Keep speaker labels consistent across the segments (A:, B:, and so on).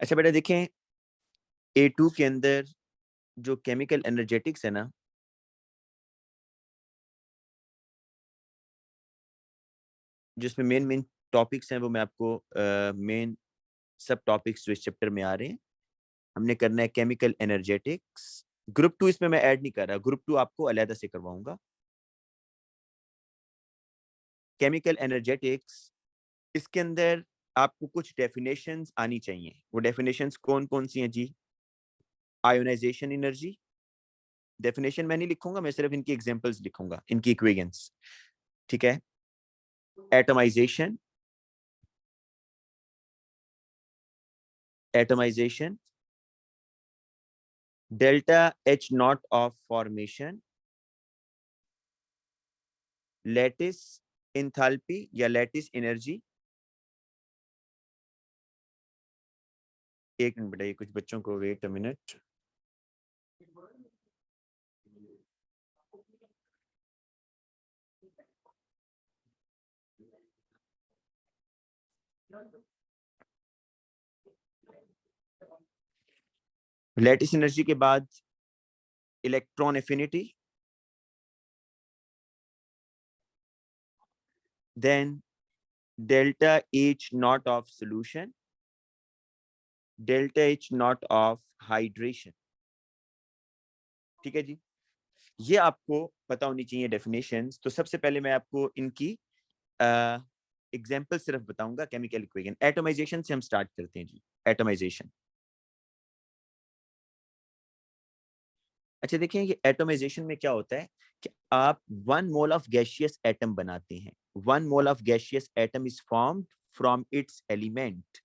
A: अच्छा बेटा देखें, A2 के अंदर जो केमिकल एनर्जेटिक्स है ना, जिसमें मेन मेन टॉपिक्स हैं वो मैं आपको मेन सब टॉपिक्स जो इस चैप्टर में आ रहे हैं हमने करना है। केमिकल एनर्जेटिक्स ग्रुप 2 इसमें मैं ऐड नहीं कर रहा, ग्रुप 2 आपको अलग से करवाऊंगा। केमिकल एनर्जेटिक्स, इसके अंदर आपको कुछ डेफिनेशंस आनी चाहिए। वो डेफिनेशंस कौन कौन सी हैं जी? आयोनाइजेशन एनर्जी, डेफिनेशन मैं नहीं लिखूंगा, मैं सिर्फ इनकी एग्जांपल्स लिखूंगा, इनकी इक्वेशंस, ठीक है। Atomisation, atomisation, delta H nought of formation, lattice enthalpy या लैटिस एनर्जी। एक मिनट बेटा, ये कुछ बच्चों को wait a minute. Lattice energy के बाद electron affinity, then delta H nought of solution, delta H nought of hydration. ठीक है जी, ये आपको पता होनी चाहिए डेफिनेशंस। तो सबसे पहले मैं आपको इनकी एग्जांपल सिर्फ बताऊंगा। केमिकल इक्वेशन, एटमाइजेशन से हम स्टार्ट करते हैं जी। एटमाइजेशन, अच्छा देखिए, ये एटमाइजेशन में क्या होता है कि आप 1 मोल ऑफ गैसियस एटम बनाते हैं। 1 mole of gaseous atom is formed from its element.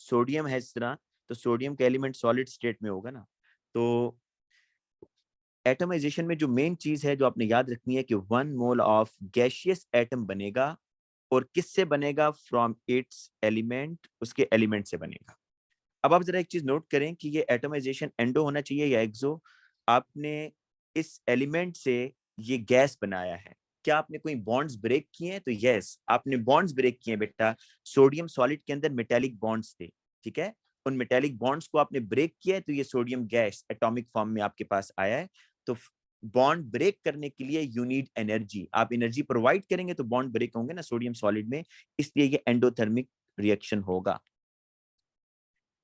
A: Sodium है इस तरह, तो सोडियम का एलिमेंट सॉलिड स्टेट में होगा ना। तो एटमाइजेशन में जो मेन चीज है जो आपने याद रखनी है कि 1 मोल ऑफ गैसियस एटम बनेगा, और किससे बनेगा? फ्रॉम इट्स एलिमेंट, उसके एलिमेंट से बनेगा। अब आप जरा एक चीज नोट करें कि ये एटमाइजेशन एंडो होना चाहिए या एक्सो। आपने इस एलिमेंट से ये गैस बनाया है, क्या आपने कोई बॉन्ड्स ब्रेक किए हैं? तो यस, आपने बॉन्ड्स ब्रेक किए हैं बेटा। सोडियम सॉलिड के अंदर मेटेलिक बॉन्ड्स थे, ठीक है। उन मेटेलिक बॉन्ड्स को आपने ब्रेक किया है, तो ये सोडियम गैस एटॉमिक फॉर्म में आपके पास आया है। तो बॉन्ड ब्रेक करने के लिए यू नीड एनर्जी। आप एनर्जी प्रोवाइड करेंगे तो बॉन्ड ब्रेक होंगे ना सोडियम सॉलिड में, इसलिए ये एंडोथर्मिक रिएक्शन होगा।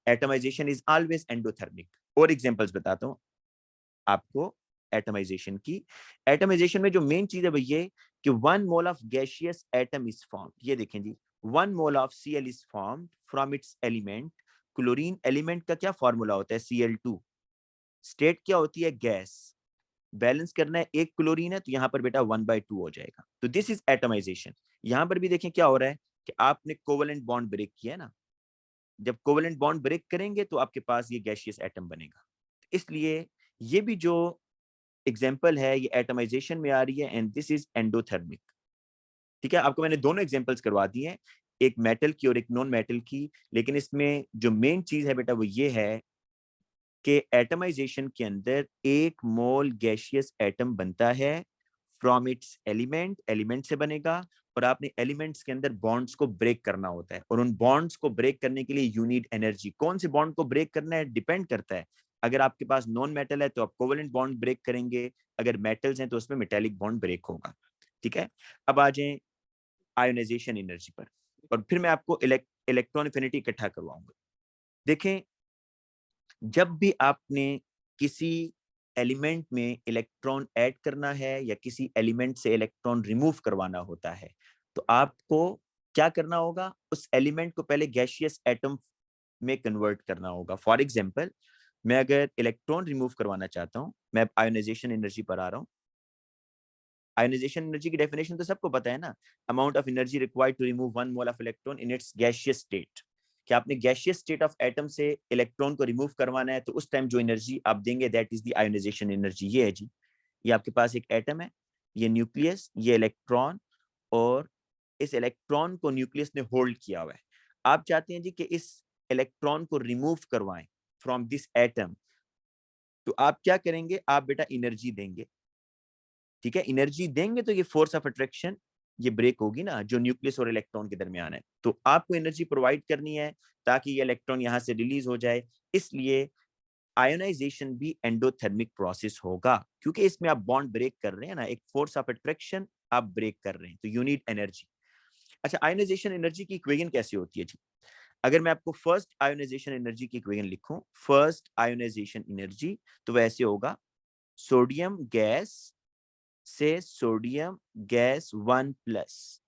A: Atomisation is always endothermic. और एग्जांपल्स बताता हूं आपको एटमाइजेशन की। एटमाइजेशन में जो मेन चीज है वो ये कि 1 mole of gaseous atom is form. ये देखें जी, 1 mole of Cl is form from its element. Chlorine element का क्या फॉर्मूला होता है? Cl2। स्टेट क्या होती है? गैस। बैलेंस करना है, एक क्लोरीन है तो यहाँ पर बेटा 1/2 हो जाएगा। तो दिस इज एटमाइजेशन। यहाँ पर भी देखें क्या हो रहा है कि आपने कोवेलेंट बॉन्ड ब्रेक किया है ना। जब कोवेलेंट बॉन्ड ब्रेक करेंगे तो आपके पास ये गैसियस एटम बनेगा। इसलिए ये भी जो एग्जांपल है ये एटमाइजेशन में आ रही है, एंड दिस इज एंडोथर्मिक। ठीक है, आपको मैंने दोनों एग्जांपल्स करवा दी हैं, एक मेटल की और एक नॉन मेटल की। लेकिन इसमें जो मेन चीज है बेटा वो ये है कि एटमाइजेशन के अंदर 1 मोल गैसियस एटम बनता है फ्रॉम इट्स एलिमेंट, एलिमेंट से बनेगा। और आपने एलिमेंट्स के अंदर बॉन्ड्स को ब्रेक करना होता है, और उन बॉन्ड्स को ब्रेक करने के लिए यू नीड एनर्जी। कौन से बॉन्ड को ब्रेक करना है डिपेंड करता है। अगर आपके पास नॉन मेटल है तो आप कोवेलेंट बॉन्ड ब्रेक करेंगे, अगर मेटल्स हैं तो उसमें मेटेलिक बॉन्ड ब्रेक होगा। ठीक है, अब आ जाए आयोनाइजेशन एनर्जी पर, और फिर मैं आपको इलेक्ट्रॉन एफिनिटी इकट्ठा करवाऊंगा। देखें, जब भी आपने किसी एलिमेंट में इलेक्ट्रॉन ऐड करना है या किसी एलिमेंट से इलेक्ट्रॉन रिमूव करवाना होता है, तो आपको क्या करना होगा? उस एलिमेंट को पहले गैसियस एटम में कन्वर्ट करना होगा। फॉर एग्जांपल, मैं अगर इलेक्ट्रॉन रिमूव करवाना चाहता हूं, मैं आयोनाइजेशन एनर्जी पर आ रहा हूं। आयोनाइजेशन एनर्जी की डेफिनेशन तो सबको पता है ना, amount of energy required to remove 1 mole of electron in its gaseous state. कि आपने गैसियस स्टेट ऑफ एटम से इलेक्ट्रॉन को रिमूव करवाना है, तो उस टाइम जो एनर्जी आप देंगे that is the ionisation energy. ये है जी, ये आपके पास एक एटम है, ये न्यूक्लियस, ये इलेक्ट्रॉन, और इस इलेक्ट्रॉन को न्यूक्लियस ने होल्ड किया हुआ है। आप चाहते हैं जी कि इस इलेक्ट्रॉन को रिमूव करवाएं फ्रॉम दिस एटम, तो आप क्या करेंगे? आप बेटा एनर्जी देंगे। ठीक है, एनर्जी देंगे तो ये फोर्स ऑफ अट्रैक्शन ये ब्रेक होगी ना जो न्यूक्लियस और इलेक्ट्रॉन के दरमियान है, तो आपको एनर्जी प्रोवाइड करनी है ताकि ये इलेक्ट्रॉन यहाँ से रिलीज हो जाए। इसलिए आयोनाइजेशन भी एंडोथर्मिक प्रोसेस होगा, क्योंकि इसमें आप बॉन्ड ब्रेक कर रहे हैं ना, एक फोर्स ऑफ अट्रैक्शन आप ब्रेक कर रहे हैं, तो यू नीड एनर्जी। अच्छा, आयोनाइजेशन एनर्जी की इक्वेशन कैसी होती है जी? अगर मैं आपको फर्स्ट आयोनाइजेशन एनर्जी की इक्वेशन लिखूं, फर्स्ट आयोनाइजेशन एनर्जी, तो वैसे होगा सोडियम गैस से सोडियम गैस 1+।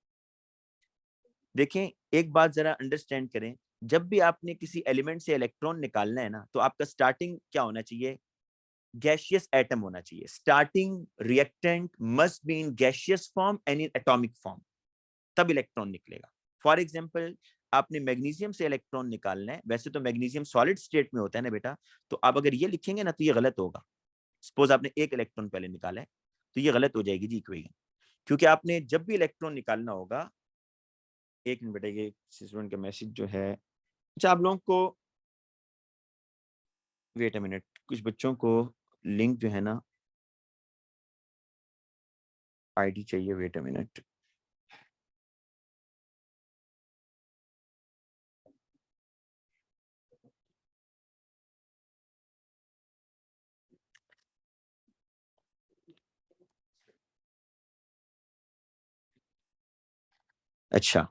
A: देखें, एक बात जरा अंडरस्टैंड करें, जब भी आपने किसी एलिमेंट से इलेक्ट्रॉन निकालना है ना, तो आपका स्टार्टिंग क्या होना चाहिए? गैशियस एटम होना चाहिए। Starting reactant must be in gaseous form and in atomic form, तब इलेक्ट्रॉन निकलेगा। फॉर एग्जाम्पल, आपने मैग्नीशियम से इलेक्ट्रॉन निकालना है, वैसे तो मैग्नीशियम सॉलिड स्टेट में होता है ना बेटा, तो आप अगर ये लिखेंगे ना तो ये गलत होगा। सपोज आपने एक इलेक्ट्रॉन पहले निकाला है, तो ये गलत हो जाएगी जी इक्वेशन, क्योंकि आपने जब भी इलेक्ट्रॉन निकालना होगा, एक मिनट बेटा, ये स्टूडेंट का मैसेज जो है, अच्छा आप लोगों को वेट अ मिनट, कुछ बच्चों को लिंक जो है ना आईडी चाहिए, वेट अ मिनट। अच्छा,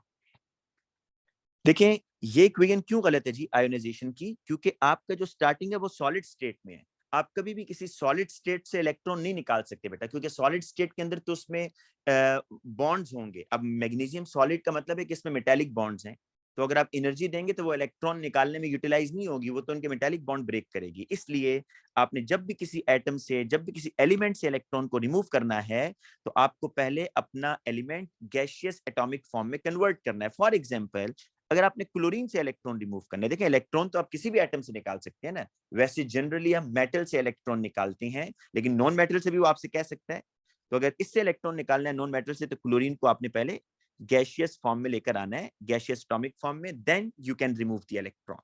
A: देखें, ये इक्वेशन क्यों गलत है जी आयोनाइजेशन की? क्योंकि आपका जो स्टार्टिंग है वो सॉलिड स्टेट में है। आप कभी भी किसी सॉलिड स्टेट से इलेक्ट्रॉन नहीं निकाल सकते बेटा, क्योंकि सॉलिड स्टेट के अंदर तो उसमें बॉन्ड्स होंगे। अब मैग्नीशियम सॉलिड का मतलब है कि इसमें मेटालिक बॉन्ड्स हैं, तो अगर आप एनर्जी देंगे तो वो इलेक्ट्रॉन निकालने में यूटिलाइज नहीं होगी, वो तो उनके मेटालिक बॉन्ड ब्रेक करेगी। इसलिए आपने जब भी किसी एटम से, जब भी किसी एलिमेंट से इलेक्ट्रॉन को रिमूव करना है, तो आपको पहले अपना एलिमेंट गैशियस एटॉमिक फॉर्म में कन्वर्ट करना है। फॉर एग्जाम्पल, अगर आपने क्लोरीन से इलेक्ट्रॉन रिमूव करना है, देखिए इलेक्ट्रॉन तो आप किसी भी एटम से निकाल सकते हैं ना, वैसे जनरली हम मेटल से इलेक्ट्रॉन निकालते हैं, लेकिन नॉन मेटल से भी वो आपसे कह सकता है। तो अगर इससे इलेक्ट्रॉन निकालना है नॉन मेटल से, तो क्लोरीन को आपने पहले गैशियस फॉर्म में लेकर आना है, गैशियस एटॉमिक फॉर्म में, then you can remove the electron.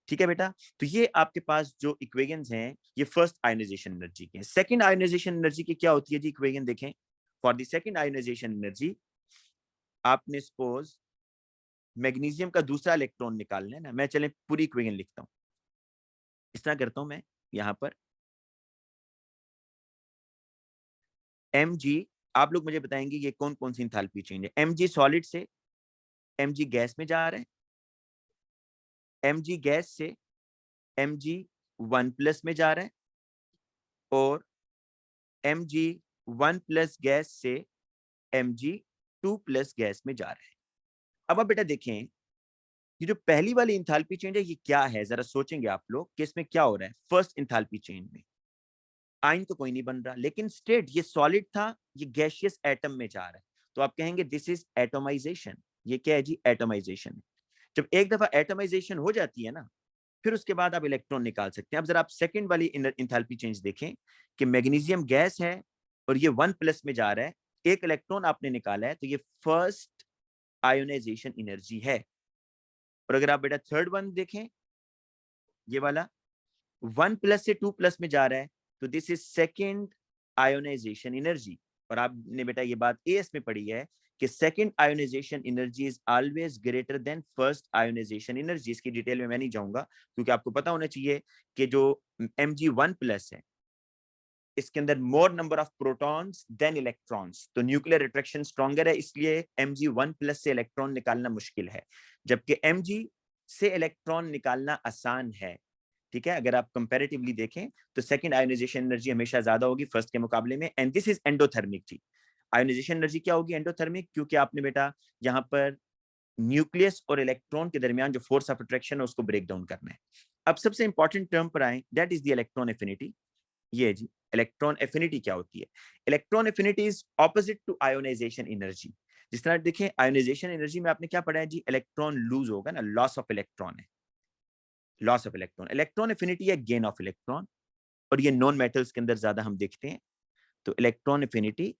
A: ठीक है बेटा? तो ये आपके पास जो इक्वेशंस हैं, ये फर्स्ट आयोनाइजेशन एनर्जी के हैं। सेकंड आयोनाइजेशन एनर्जी की क्या होती है जी? इक्वेशन देखें, for the second ionisation energy, आपने सपोज मैग्नीशियम का दूसरा इलेक्ट्रॉन निकालना है ना, मैं चले पूरी इक्वेशन लिखता हूँ, इस तरह करता हूं मैं यहाँ पर mg, आप लोग मुझे बताएंगे ये कौन कौन सी इंथैल्पी चेंज है। mg सॉलिड से mg गैस में जा रहा है, mg गैस से mg 1+ में जा रहा है, और mg 1+ गैस से mg 2+ गैस में जा रहा है। अब आप बेटा देखें, ये जो पहली वाली इंथैल्पी चेंज है, ये क्या है? जरा सोचेंगे आप लोग कि इसमें क्या हो रहा है। फर्स्ट इंथैल्पी चेंज में आयन तो कोई नहीं बन रहा, लेकिन स्टेट ये सॉलिड था, ये गैशियस एटम में जा रहा है, तो आप कहेंगे दिस इज एटोमाइजेशन। ये क्या है जी? एटोमाइजेशन। जब एक दफा एटोमाइजेशन हो जाती है ना, फिर उसके बाद आप इलेक्ट्रॉन निकाल सकते हैं। अब जरा आप सेकंड वाली इंथैल्पी चेंज देखें कि मैग्नीशियम गैस है और ये 1+ में जा रहा है, एक इलेक्ट्रॉन आपने निकाला है, तो ये फर्स्ट आयोनाइजेशन एनर्जी है। और अगर आप बेटा थर्ड वन देखें, ये वाला 1+ से 2+ में जा रहा है, तो this is second ionisation energy. और आपने बेटा ये बात एएस में पढ़ी है कि second ionisation energy is always greater than first ionisation energy. इसकी डिटेल में मैं नहीं जाऊंगा, क्योंकि आपको पता होना चाहिए कि जो Mg1+ है, इसके अंदर more number of protons than electrons, तो न्यूक्लियर अट्रैक्शन स्ट्रॉन्गर है, इसलिए Mg1+ से इलेक्ट्रॉन निकालना मुश्किल है, जबकि Mg से इलेक्ट्रॉन निकालना आसान है। ठीक है? अगर आप कंपैरेटिवली देखें तो सेकंड आयोनाइजेशन एनर्जी हमेशा ज्यादा होगी फर्स्ट के मुकाबले में, एंड दिस इज एंडोथर्मिक जी। आयोनाइजेशन एनर्जी क्या होगी? एंडोथर्मिक, क्योंकि आपने बेटा यहाँ पर न्यूक्लियस और इलेक्ट्रॉन के दरमियान जो फोर्स ऑफ अट्रैक्शन है उसको ब्रेक डाउन करना है। अब सबसे इंपॉर्टेंट टर्म पर आए, that is the electron affinity. ये जी, इलेक्ट्रॉन एफिनिटी क्या होती है? Electron affinity is opposite to ionisation energy. जिस तरह देखें, आयोनाइजेशन एनर्जी में आपने क्या पढ़ा है जी? इलेक्ट्रॉन लूज होगा ना, लॉस ऑफ इलेक्ट्रॉन है, loss of electron. Electron affinity है गेन ऑफ इलेक्ट्रॉन, और ये नॉन मेटल्स के अंदर ज्यादा हम देखते हैं। तो electron affinity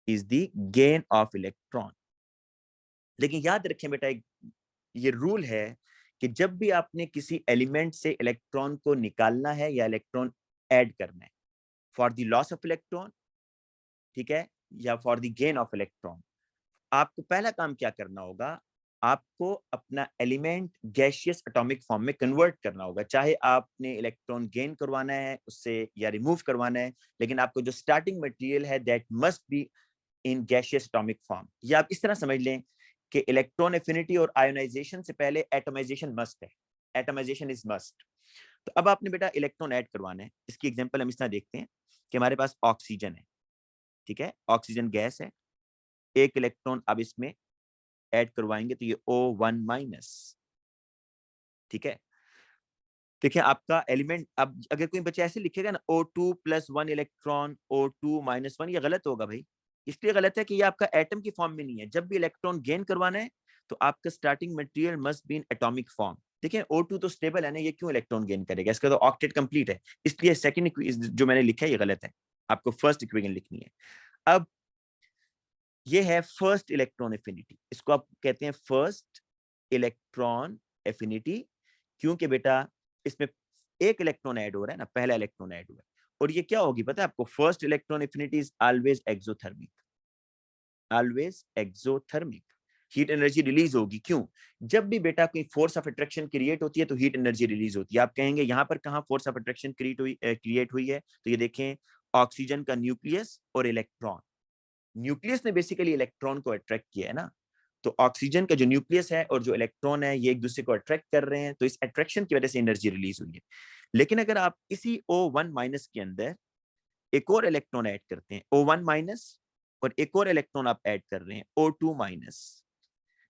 A: is the gain of electron. लेकिन याद रखें बेटा, एक ये रूल है कि जब भी आपने किसी एलिमेंट से इलेक्ट्रॉन को निकालना है या इलेक्ट्रॉन ऐड करना है, for the loss of electron, ठीक है, या for the gain of electron, आपको पहला काम क्या करना होगा, आपको अपना एलिमेंट गैसियस एटॉमिक फॉर्म में कन्वर्ट करना होगा। चाहे आपने इलेक्ट्रॉन गेन करवाना है उससे या रिमूव करवाना है, लेकिन आपको जो स्टार्टिंग मटेरियल है that must be in gaseous atomic form. या आप इस तरह समझ लें कि इलेक्ट्रॉन एफिनिटी और आयोनाइजेशन से पहले एटमाइजेशन मस्ट है, एटमाइजेशन इज मस्ट। तो अब आपने बेटा इलेक्ट्रॉन ऐड करवाना है। इसकी एग्जांपल हम इस तरह देखते हैं कि हमारे पास ऑक्सीजन है, ठीक है, ऑक्सीजन गैस है, एक इलेक्ट्रॉन अब इसमें ऐड करवाएंगे तो ये O1 माइनस, ठीक है। देखिए आपका एलिमेंट, अब अगर कोई बच्चा ऐसे लिखेगा ना O2 plus 1 electron O2 minus 1, ये गलत होगा भाई। इसलिए गलत है कि ये आपका एटम की फॉर्म में नहीं है। जब भी इलेक्ट्रॉन गेन करवाना है तो आपका starting material must be in atomic form. देखिए O2 तो स्टेबल है ना, ये क्यों इलेक्ट्रॉन गेन करेगा, इसका तो ऑक्टेट कंप्लीट है। इसलिए सेकंड जो मैंने लिखा है ये गलत है, आपको फर्स्ट इक्वेशन लिखनी है। अब ये है फर्स्ट इलेक्ट्रॉन एफिनिटी, इसको आप कहते हैं फर्स्ट इलेक्ट्रॉन एफिनिटी, क्योंकि बेटा इसमें एक इलेक्ट्रॉन ऐड हो रहा है ना, पहला इलेक्ट्रॉन ऐड हुआ है। और ये क्या होगी पता है आपको, first electron affinity is always exothermic, always exothermic. Heat energy release होगी, क्यों, जब भी बेटा कोई फोर्स ऑफ अट्रैक्शन क्रिएट होती है तो हीट एनर्जी रिलीज होती है। आप कहेंगे यहाँ पर कहाँ फोर्स ऑफ अट्रैक्शन क्रिएट हुई है, तो ये देखें ऑक्सीजन का न्यूक्लियस और इलेक्ट्रॉन, न्यूक्लियस ने बेसिकली इलेक्ट्रॉन को अट्रैक्ट किया है ना। तो ऑक्सीजन का जो न्यूक्लियस है और जो इलेक्ट्रॉन है ये एक दूसरे को अट्रैक्ट कर रहे हैं, तो इस अट्रैक्शन की वजह से एनर्जी रिलीज हुई है। लेकिन अगर आप इसी O1 माइनस के अंदर एक और इलेक्ट्रॉन ऐड करते हैं O1 माइनस, और एक और इलेक्ट्रॉन आप ऐड कर रहे हैं O2 minus,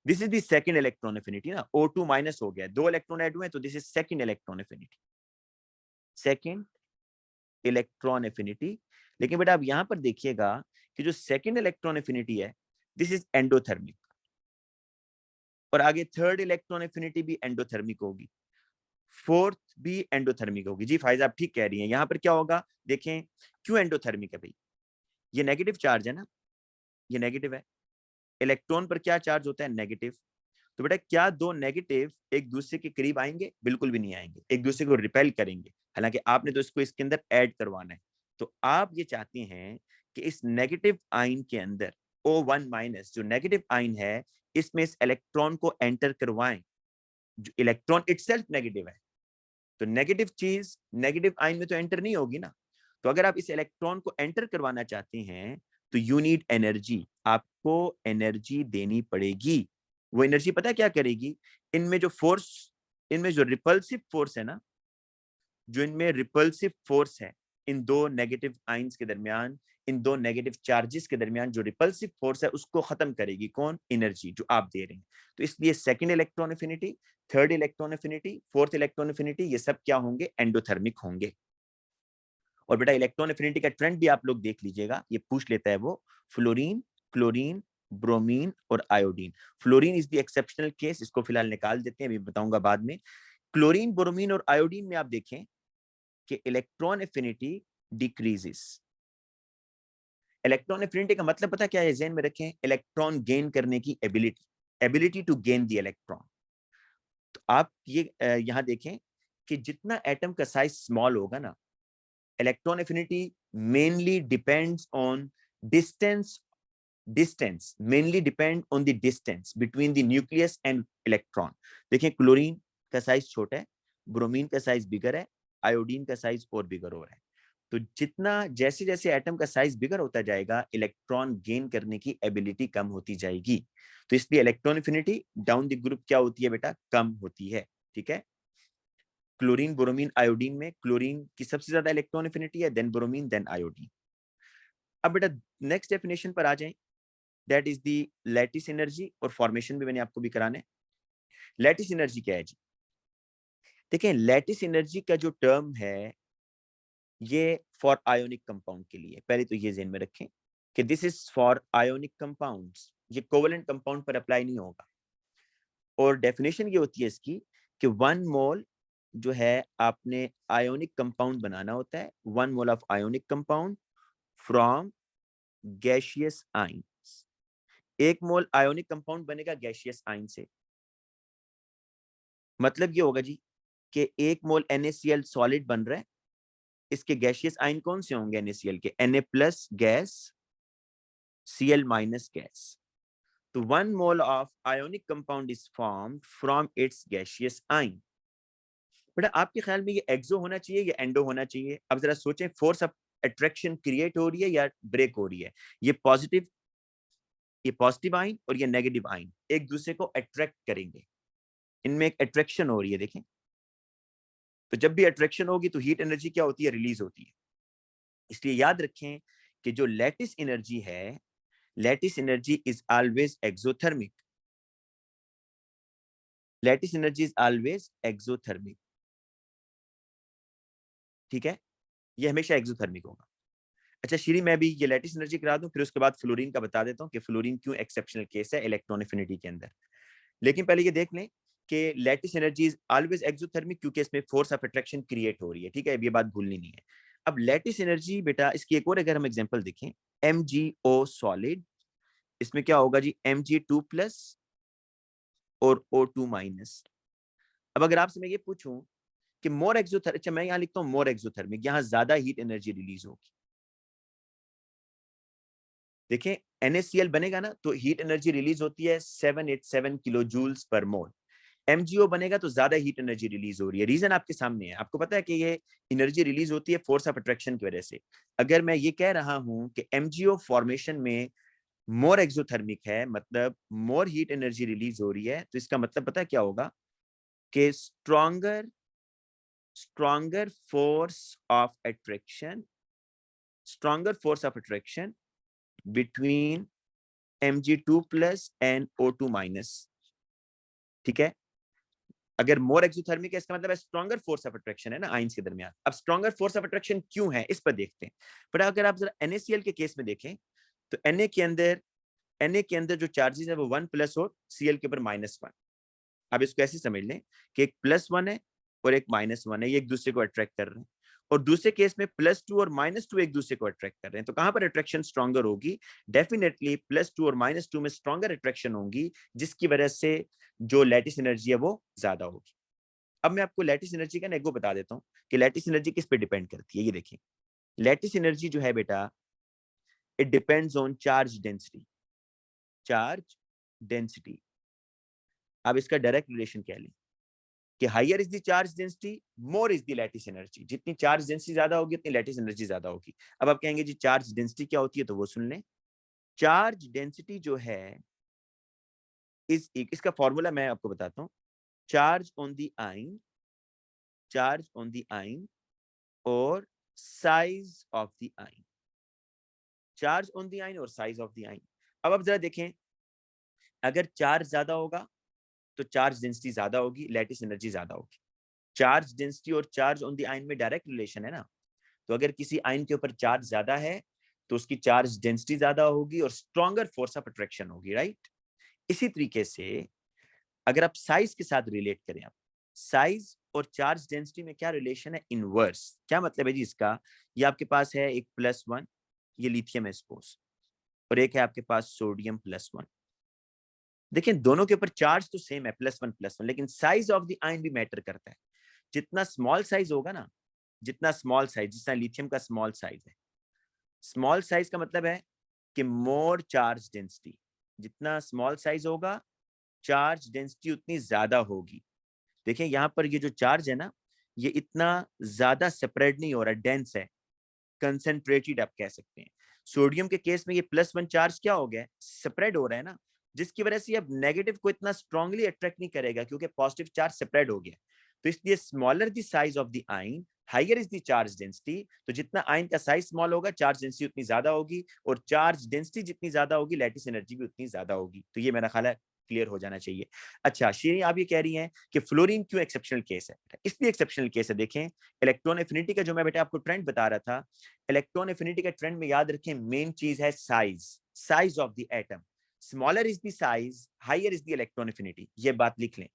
A: this is the second electron affinity ना, O2 माइनस हो गया, दो इलेक्ट्रॉन ऐड हुए तो this is second electron affinity, second electron affinity. लेकिन बेटा आप यहां पर देखिएगा कि जो सेकंड इलेक्ट्रॉन एफिनिटी है दिस इज एंडोथर्मिक, और आगे थर्ड इलेक्ट्रॉन एफिनिटी भी एंडोथर्मिक होगी, फोर्थ भी एंडोथर्मिक होगी। जी फाइज आप ठीक कह रही हैं। यहां पर क्या होगा देखें, क्यों एंडोथर्मिक है भाई, ये नेगेटिव चार्ज है ना, ये नेगेटिव है, इलेक्ट्रॉन पर क्या चार्ज होता है, नेगेटिव। तो बेटा क्या दो नेगेटिव एक दूसरे के करीब आएंगे, बिल्कुल भी नहीं आएंगे, एक दूसरे को रिपेल करेंगे। हालांकि आपने तो इसको इसके अंदर ऐड करवाना है, तो आप ये चाहते हैं कि इस नेगेटिव आइन के अंदर O1 माइनस जो नेगेटिव आइन है इसमें इस इलेक्ट्रॉन को एंटर करवाएं, जो इलेक्ट्रॉन इटसेल्फ नेगेटिव है, तो नेगेटिव चीज नेगेटिव आइन में तो एंटर नहीं होगी ना। तो अगर आप इस इलेक्ट्रॉन को एंटर करवाना चाहते हैं तो यू नीड एनर्जी, आपको एनर्जी देनी पड़ेगी। वो एनर्जी पता है क्या करेगी, इनमें जो फोर्स, इनमें जो रिपल्सिव फोर्स है ना, जो इनमें रिपल्सिव फोर्स है इन दो नेगेटिव आइंस के दरमियान, इन दो नेगेटिव चार्जेस के दरमियान जो रिपल्सिव फोर्स है उसको खत्म करेगी कौन, एनर्जी जो आप दे रहे हैं। तो इसलिए second electron affinity, third electron affinity, fourth electron affinity, ये सब क्या होंगे, एंडोथर्मिक होंगे। और बेटा इलेक्ट्रॉन एफिनिटी का ट्रेंड भी आप लोग देख लीजिएगा, ये पूछ लेता है वो, फ्लोरीन, क्लोरीन, ब्रोमीन और iodine. Fluorine is the exceptional case, इसको फिलहाल निकाल देते हैं, अभी बताऊंगा बाद में। क्लोरीन, ब्रोमीन और आयोडीन में आप देखें कि electron affinity decreases. Electron affinity का मतलब पता क्या है, ज़हन में रखें, इलेक्ट्रॉन गेन करने की ability, ability to gain the electron. तो आप ये यहां देखें कि जितना एटम का साइज स्मॉल होगा ना, electron affinity mainly depends on distance, distance mainly depend on the distance between the nucleus and electron. देखें क्लोरीन का साइज छोटा है, ब्रोमीन का साइज बिगर है, आयोडीन का साइज और बिगर हो रहा है। तो जितना जैसे जैसे एटम का साइज बिगर होता जाएगा इलेक्ट्रॉन गेन करने की एबिलिटी कम होती जाएगी। तो इसलिए electron affinity down the group क्या होती है बेटा, कम होती है, ठीक है। क्लोरीन, ब्रोमीन, आयोडीन में क्लोरीन की सबसे ज्यादा इलेक्ट्रॉन एफिनिटी है, देन ब्रोमीन, देन आयोडीन। अब बेटा नेक्स्ट डेफिनेशन पर आ जाएं, that is the lattice energy, और फॉर्मेशन भी मैंने आपको भी कराना है। लैटिस एनर्जी क्या है जी, देखिए लैटिस एनर्जी का जो टर्म है ये फॉर आयोनिक कंपाउंड के लिए, पहले तो ये ज़हन में रखें कि this is for ionic compounds, ये कोवेलेंट कंपाउंड पर अप्लाई नहीं होगा। और डेफिनेशन ये होती है इसकी कि 1 मोल जो है आपने आयोनिक कंपाउंड बनाना होता है, 1 mole of ionic compound from gaseous ions. 1 mole ionic compound बनेगा गैसियस आइन से। मतलब ये होगा जी कि 1 मोल NaCl सॉलिड बन रहा है, इसके गैसियस आइन कौन से होंगे NaCl के, Na+ gas Cl minus gas. तो 1 mole of ionic compound is formed from its gaseous ion. बेटा आपके ख्याल में ये एक्सो होना चाहिए या एंडो होना चाहिए? अब जरा सोचें, फोर्स ऑफ अट्रैक्शन क्रिएट हो रही है या ब्रेक हो रही है? ये पॉजिटिव आइन और ये नेगेटिव आइन एक दूसरे को अट्रैक्ट करेंगे, इनमें एक अट्रैक्शन हो रही है। देखें, तो जब भी अट्रैक्शन होगी तो हीट एनर्जी क्या होती है? रिलीज होती है। इसलिए याद रखें कि जो लैटिस एनर्जी है, lattice energy is always exothermic. Lattice energy is always exothermic, ठीक है, ये हमेशा एक्सोथर्मिक होगा। अच्छा श्री, मैं भी ये लैटिस एनर्जी करा दूं, फिर उसके बाद फ्लोरीन का बता देता हूं कि फ्लोरीन क्यों एक्सेप्शनल केस है इलेक्ट्रॉन एफिनिटी के अंदर। लेकिन पहले ये देख लें कि lattice energy is always exothermic, क्योंकि इसमें फोर्स ऑफ अट्रैक्शन क्रिएट हो रही है, ठीक है, अब ये बात भूलनी नहीं है। अब लैटिस एनर्जी बेटा, इसकी एक और अगर हम एग्जांपल देखें, MgO सॉलिड, इसमें क्या होगा जी? Mg2+ और O2-। अब अगर आपसे मैं ये पूछूं कि मोर एक्सोथर्मिक, अच्छा मैं यहाँ लिखता हूँ मोर एक्सोथर्मिक, यहाँ ज्यादा हीट एनर्जी रिलीज होगी। देखें NaCl बनेगा ना तो हीट एनर्जी रिलीज होती है 787 किलो जूल्स पर मोल। MgO बनेगा तो ज्यादा हीट एनर्जी रिलीज हो रही है। रीजन आपके सामने है, आपको पता है कि ये एनर्जी रिलीज होती है फोर्स ऑफ अट्रैक्शन की वजह से। अगर मैं ये कह रहा हूं कि MgO फॉर्मेशन में मोर एक्सोथर्मिक है, मतलब मोर हीट एनर्जी रिलीज हो रही है, तो इसका मतलब पता है क्या होगा? कि stronger force of attraction, stronger force of attraction between Mg2+ and O2-। ठीक है, अगर मोर एक्सोथर्मिक है इसका मतलब है स्ट्रॉन्गर फोर्स ऑफ अट्रैक्शन है ना आइंस के दरमियान। अब स्ट्रॉन्गर फोर्स ऑफ अट्रैक्शन क्यों है इस पर देखते हैं। पर अगर आप जरा NaCl के केस में देखें तो Na के अंदर जो चार्जेस है वो 1+ और Cl के ऊपर -1। अब इसको ऐसे समझ लें कि एक +1 है और एक -1 है, ये एक दूसरे को अट्रैक्ट कर रहे हैं। और दूसरे केस में +2 और -2 एक दूसरे को अट्रैक्ट कर रहे हैं। तो कहां पर अट्रैक्शन स्ट्रॉन्गर होगी? डेफिनेटली +2 और -2 में स्ट्रॉन्गर अट्रैक्शन होगी, जिसकी वजह से जो लैटिस एनर्जी है वो ज्यादा होगी। अब मैं आपको लैटिस एनर्जी का एक बता देता हूं कि लैटिस एनर्जी किस पे डिपेंड करती है। ये देखिए, लैटिस एनर्जी जो है बेटा, it depends on charge density. Charge density, अब इसका डायरेक्ट रिलेशन क्या लें कि higher is the charge density more is the lattice energy. जितनी चार्ज डेंसिटी ज्यादा होगी उतनी लैटिस एनर्जी ज्यादा होगी। अब आप कहेंगे जी चार्ज डेंसिटी क्या होती है, तो वो सुन लें। चार्ज डेंसिटी जो है इसका फॉर्मूला मैं आपको बताता हूं। Charge on the ion, charge on the ion और size of the ion, charge on the ion और साइज ऑफ द आइन। अब आप जरा देखें, अगर चार्ज ज्यादा होगा तो चार्ज डेंसिटी ज्यादा होगी, लैटिस एनर्जी ज्यादा होगी। चार्ज डेंसिटी और चार्ज ऑन द आइन में डायरेक्ट रिलेशन है ना। तो अगर किसी आइन के ऊपर चार्ज ज्यादा है तो उसकी चार्ज डेंसिटी ज्यादा होगी और स्ट्रॉन्गर फोर्स ऑफ अट्रैक्शन होगी, राइट। इसी तरीके से अगर आप साइज के साथ रिलेट करें, आप साइज और चार्ज डेंसिटी में क्या रिलेशन है? इनवर्स। क्या मतलब है जी इसका? ये आपके पास है एक +1, ये लिथियम है सपोज, और एक है आपके पास सोडियम +1। देखिए दोनों के ऊपर चार्ज तो सेम है +1+1, लेकिन साइज ऑफ द आयन भी मैटर करता है। जितना स्मॉल साइज होगा ना, जितना स्मॉल साइज, जितना लिथियम का स्मॉल साइज है, स्मॉल साइज का मतलब है कि मोर चार्ज डेंसिटी। जितना स्मॉल साइज होगा चार्ज डेंसिटी उतनी ज्यादा होगी। देखिए यहाँ पर ये जो चार्ज है ना, ये इतना ज्यादा स्प्रेड नहीं हो रहा, डेंस है, कंसेंट्रेटेड आप कह सकते हैं। सोडियम के केस में ये +1 चार्ज क्या हो गया? स्प्रेड हो रहा है ना, जिसकी वजह से अब नेगेटिव को इतना स्ट्रांगली अट्रैक्ट नहीं करेगा क्योंकि पॉजिटिव चार्ज स्प्रेड हो गया। तो इसलिए smaller the size of the ion higher is the charge density. तो जितना आयन का साइज स्मॉल होगा चार्ज डेंसिटी उतनी ज्यादा होगी, और चार्ज डेंसिटी जितनी ज्यादा होगी लैटिस एनर्जी भी उतनी ज्यादा होगी। तो ये मेरा ख्याल है क्लियर हो जाना चाहिए। अच्छा श्री, आप ये कह रही हैं कि फ्लोरीन क्यों एक्सेप्शनल केस है? इसलिए एक्सेप्शनल केस है, देखें इलेक्ट्रॉन एफिनिटी का जो मैं बेटा आपको ट्रेंड बता रहा था, इलेक्ट्रॉन एफिनिटी का ट्रेंड में याद रखें मेन चीज है size, size of the atom. Smaller is the size higher is the electron affinity, ये बात लिख लें।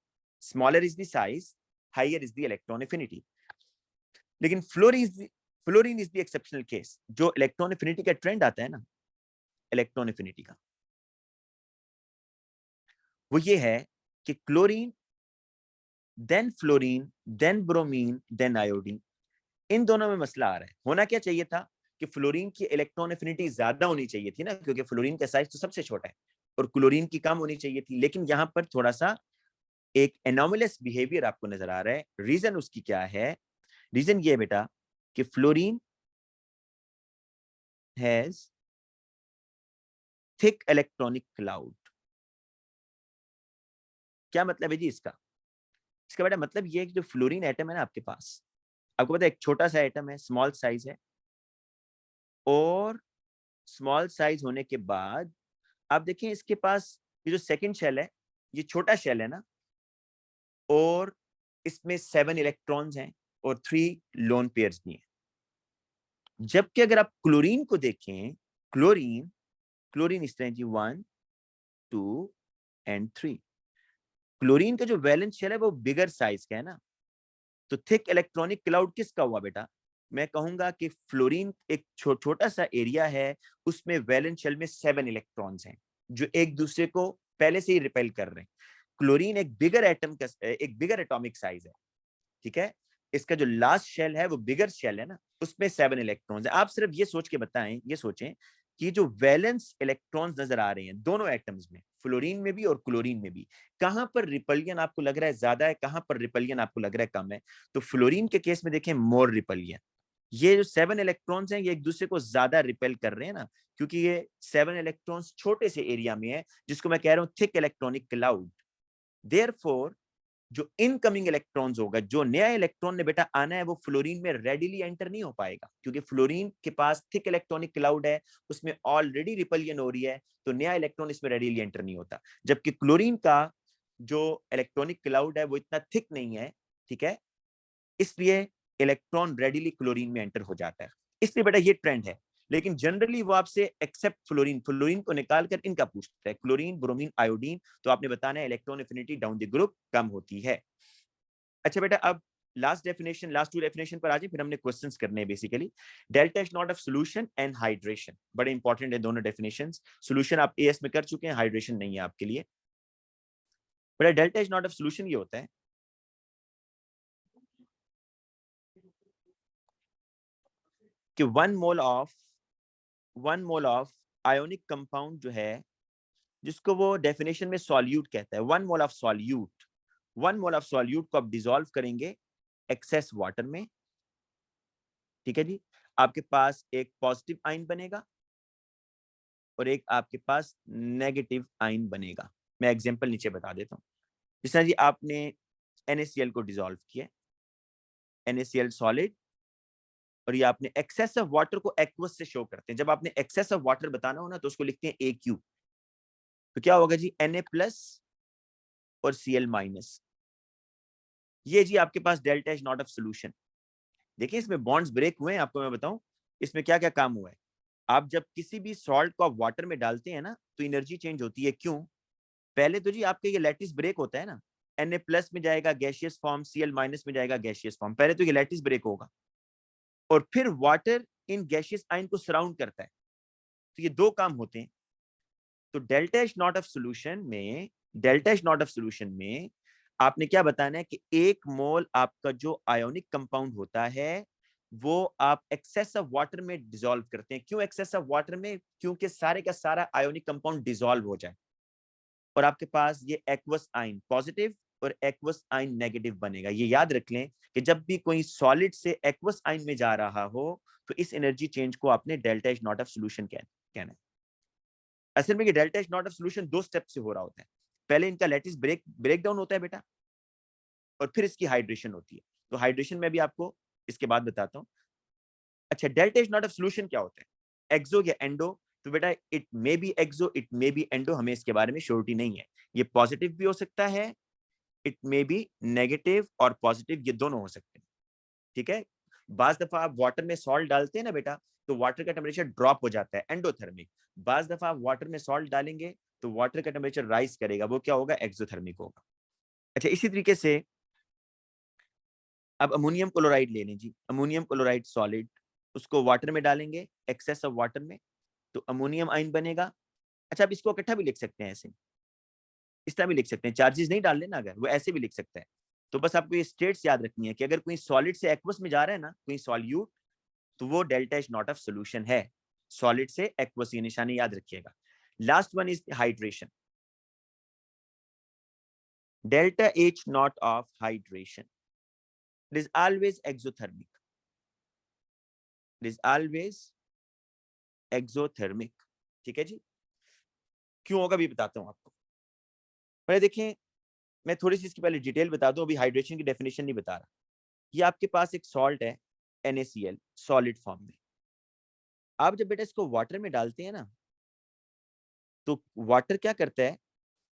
A: Smaller is the size higher is the electron affinity. लेकिन fluorine is the exceptional case. जो इलेक्ट्रॉन एफिनिटी का trend आता है ना, इलेक्ट्रॉन एफिनिटी का, वो ये है कि chlorine, then fluorine, then bromine, then iodine. इन दोनों में मसला आ रहा है। होना क्या चाहिए था कि फ्लोरीन की इलेक्ट्रॉन एफिनिटी ज्यादा होनी चाहिए थी ना, क्योंकि फ्लोरीन का साइज तो सबसे छोटा है और क्लोरीन की कम होनी चाहिए थी, लेकिन यहाँ पर थोड़ा सा एक एनोमलस बिहेवियर आपको नजर आ रहा है। रीजन उसकी क्या है? रीजन ये बेटा कि fluorine has thick electronic cloud. क्या मतलब है जी इसका? इसका बेटा मतलब ये है कि जो फ्लोरीन एटम है ना आपके पास, आपको पता है एक छोटा सा एटम है, स्मॉल साइज है, और स्मॉल साइज होने के बाद आप देखें इसके पास ये जो सेकंड शेल है, ये छोटा शेल है ना, और इसमें 7 इलेक्ट्रॉन्स हैं और 3 लोन पेयर्स भी हैं। जबकि अगर आप क्लोरीन को देखें, क्लोरीन क्लोरीन इस तरह जी 1 2 एंड 3। क्लोरीन का जो वैलेंस शेल है वो बिगर साइज का है ना, तो थिक इलेक्ट्रॉनिक क्लाउड किसका हुआ बेटा? मैं कहूंगा कि फ्लोरीन एक छोटा सा एरिया है, उसमें वैलेंस शेल में 7 इलेक्ट्रॉन्स हैं जो एक दूसरे को पहले से ही रिपेल कर रहे हैं। क्लोरीन एक बिगर एटम का, एक बिगर एटॉमिक साइज है, ठीक है। इसका जो लास्ट शेल है वो बिगर शेल है ना, उसमें 7 इलेक्ट्रॉन्स है। आप सिर्फ ये सोच के बताएं, ये सोचें कि जो वैलेंस इलेक्ट्रॉन्स नजर आ रहे हैं दोनों एटम्स में, फ्लोरीन में भी और क्लोरीन में भी, कहां पर रिपलियन आपको लग रहा है ज्यादा है, कहां पर रिपलियन आपको लग रहा है कम है? तो फ्लोरीन के केस में देखें मोर रिपलियन। ये जो 7 इलेक्ट्रॉन्स हैं ये एक दूसरे को ज्यादा रिपेल कर रहे हैं ना, क्योंकि ये 7 इलेक्ट्रॉन्स छोटे से एरिया में है, जिसको मैं कह रहा हूं थिक इलेक्ट्रॉनिक क्लाउड। देयरफॉर जो इनकमिंग इलेक्ट्रॉन्स होगा, जो नया इलेक्ट्रॉन ने बेटा आना है, वो फ्लोरीन में रेडिली एंटर नहीं हो पाएगा, क्योंकि फ्लोरीन के पास थिक इलेक्ट्रॉनिक क्लाउड है, उसमें ऑलरेडी रिपलियन हो रही है, तो नया इलेक्ट्रॉन इसमें रेडिली एंटर नहीं होता। जबकि क्लोरीन का जो इलेक्ट्रॉनिक क्लाउड है वो इतना थिक नहीं है, ठीक है, इसलिए इलेक्ट्रॉन रेडिली क्लोरीन में एंटर हो जाता है। इसलिए बेटा ये ट्रेंड है, लेकिन जनरली वो आपसे एक्सेप्ट फ्लोरीन, फ्लोरीन को निकालकर इनका पूछता है, क्लोरीन, ब्रोमीन, आयोडीन, तो आपने बताना है electron affinity down the group कम होती है। अच्छा बेटा, अब लास्ट डेफिनेशन, लास्ट 2 डेफिनेशन पर आ जाए, फिर हमने क्वेश्चंस करने हैं basically. Delta is not of solution and hydration, बड़े इंपॉर्टेंट है दोनों डेफिनेशंस। सॉल्यूशन आप एएस में कर चुके हैं, हाइड्रेशन नहीं है आपके लिए। बेटा delta is not of solution ये होता है कि 1 मोल ऑफ आयोनिक कंपाउंड जो है, जिसको वो डेफिनेशन में सॉल्यूट कहता है, 1 mole of solute, 1 mole of solute को आप डिसॉल्व करेंगे एक्सेस वाटर में, ठीक है जी, आपके पास एक पॉजिटिव आयन बनेगा और एक आपके पास नेगेटिव आयन बनेगा। मैं एग्जांपल नीचे बता देता हूँ। जिस तरह जी आपने NaCl को डिसॉल्व किया, NaCl सॉलिड, और ये आपने एक्सेस ऑफ वाटर को एक्वस से शो करते हैं। जब आपने एक्सेस ऑफ वाटर बताना हो ना, तो उसको लिखते हैं AQ। तो क्या होगा जी, Na प्लस और Cl माइनस। ये जी आपके पास delta is not of solution. देखिए इसमें बॉन्ड्स ब्रेक हुए हैं, आपको मैं बताऊं इसमें क्या क्या काम हुआ है। आप जब किसी भी सॉल्ट को आप वाटर में डालते हैं ना, तो एनर्जी चेंज होती है। क्यों? पहले तो जी आपका ये लैटिस ब्रेक होता है ना, Na प्लस में जाएगा गैसियस फॉर्म, Cl माइनस में जाएगा गैसियस फॉर्म, पहले तो ये लैटिस ब्रेक होगा, और फिर वाटर इन गैसियस आयन को सराउंड करता है। तो ये 2 काम होते हैं। तो delta is not of solution में, delta is not of solution में आपने क्या बताना है कि 1 मोल आपका जो आयोनिक कंपाउंड होता है वो आप एक्सेस ऑफ वाटर में डिसॉल्व करते हैं। क्यों एक्सेस ऑफ वाटर में? क्योंकि सारे का सारा आयोनिक कंपाउंड डिसॉल्व हो जाए और आपके पास ये एक्वस आयन पॉजिटिव और एक्वस आयन नेगेटिव बनेगा। ये याद रख लें कि जब भी कोई सॉलिड से एक्वस आयन में जा रहा हो, तो इस एनर्जी चेंज को आपने delta is not of solution कहना है। असल में ये delta is not of solution 2 step से हो रहा होता है। पहले इनका लैटिस ब्रेक डाउन होता है बेटा, और फिर इसकी हाइड्रेशन होती है। तो हाइड्रेशन में भी आपको इसके बाद बताता हूं। अच्छा, delta is not of solution क्या होता है? एक्सो या एंडो? तो बेटा it may be exo, it may be endo, हमें इसके बारे में श्योरिटी नहीं है। ये पॉजिटिव भी हो सकता है, इट मे बी नेगेटिव और पॉजिटिव, ये दोनों हो सकते हैं, ठीक है। बाज दफा आप वाटर में सॉल्ट डालते हैं ना बेटा, तो वाटर का टेम्परेचर ड्रॉप हो जाता है, एंडोथर्मिक। बाज दफा आप वाटर में सॉल्ट डालेंगे तो वाटर का टेम्परेचर राइज करेगा, वो क्या होगा? एक्सोथर्मिक होगा। अच्छा, इसी तरीके से अब अमोनियम क्लोराइड ले लें जी, अमोनियम क्लोराइड सॉलिड, उसको वाटर में डालेंगे एक्सेस ऑफ वाटर में, तो अमोनियम आयन बनेगा। अच्छा, अब इसको इकट्ठा भी लिख सकते हैं, ऐसे इस तरह भी लिख सकते हैं, चार्जेस नहीं डाल लेना, अगर वो ऐसे भी लिख सकता है। तो बस आपको ये स्टेट्स याद रखनी है कि अगर कोई सॉलिड से एक्वस में जा रहा है ना, कोई सॉल्यूट, तो वो delta H not of solution है। सॉलिड से एक्वस, ये निशानी याद रखिएगा। Last one is hydration. Delta H not of hydration, it is always exothermic, it is always exothermic. ठीक है जी। क्यों होगा भी बताता हूं आपको। पहले देखें, मैं थोड़ी सी इसकी पहले डिटेल बता दूं, अभी हाइड्रेशन की डेफिनेशन नहीं बता रहा। ये आपके पास एक सॉल्ट है NaCl सॉलिड फॉर्म में। आप जब बेटा इसको वाटर में डालते हैं ना, तो वाटर क्या करता है,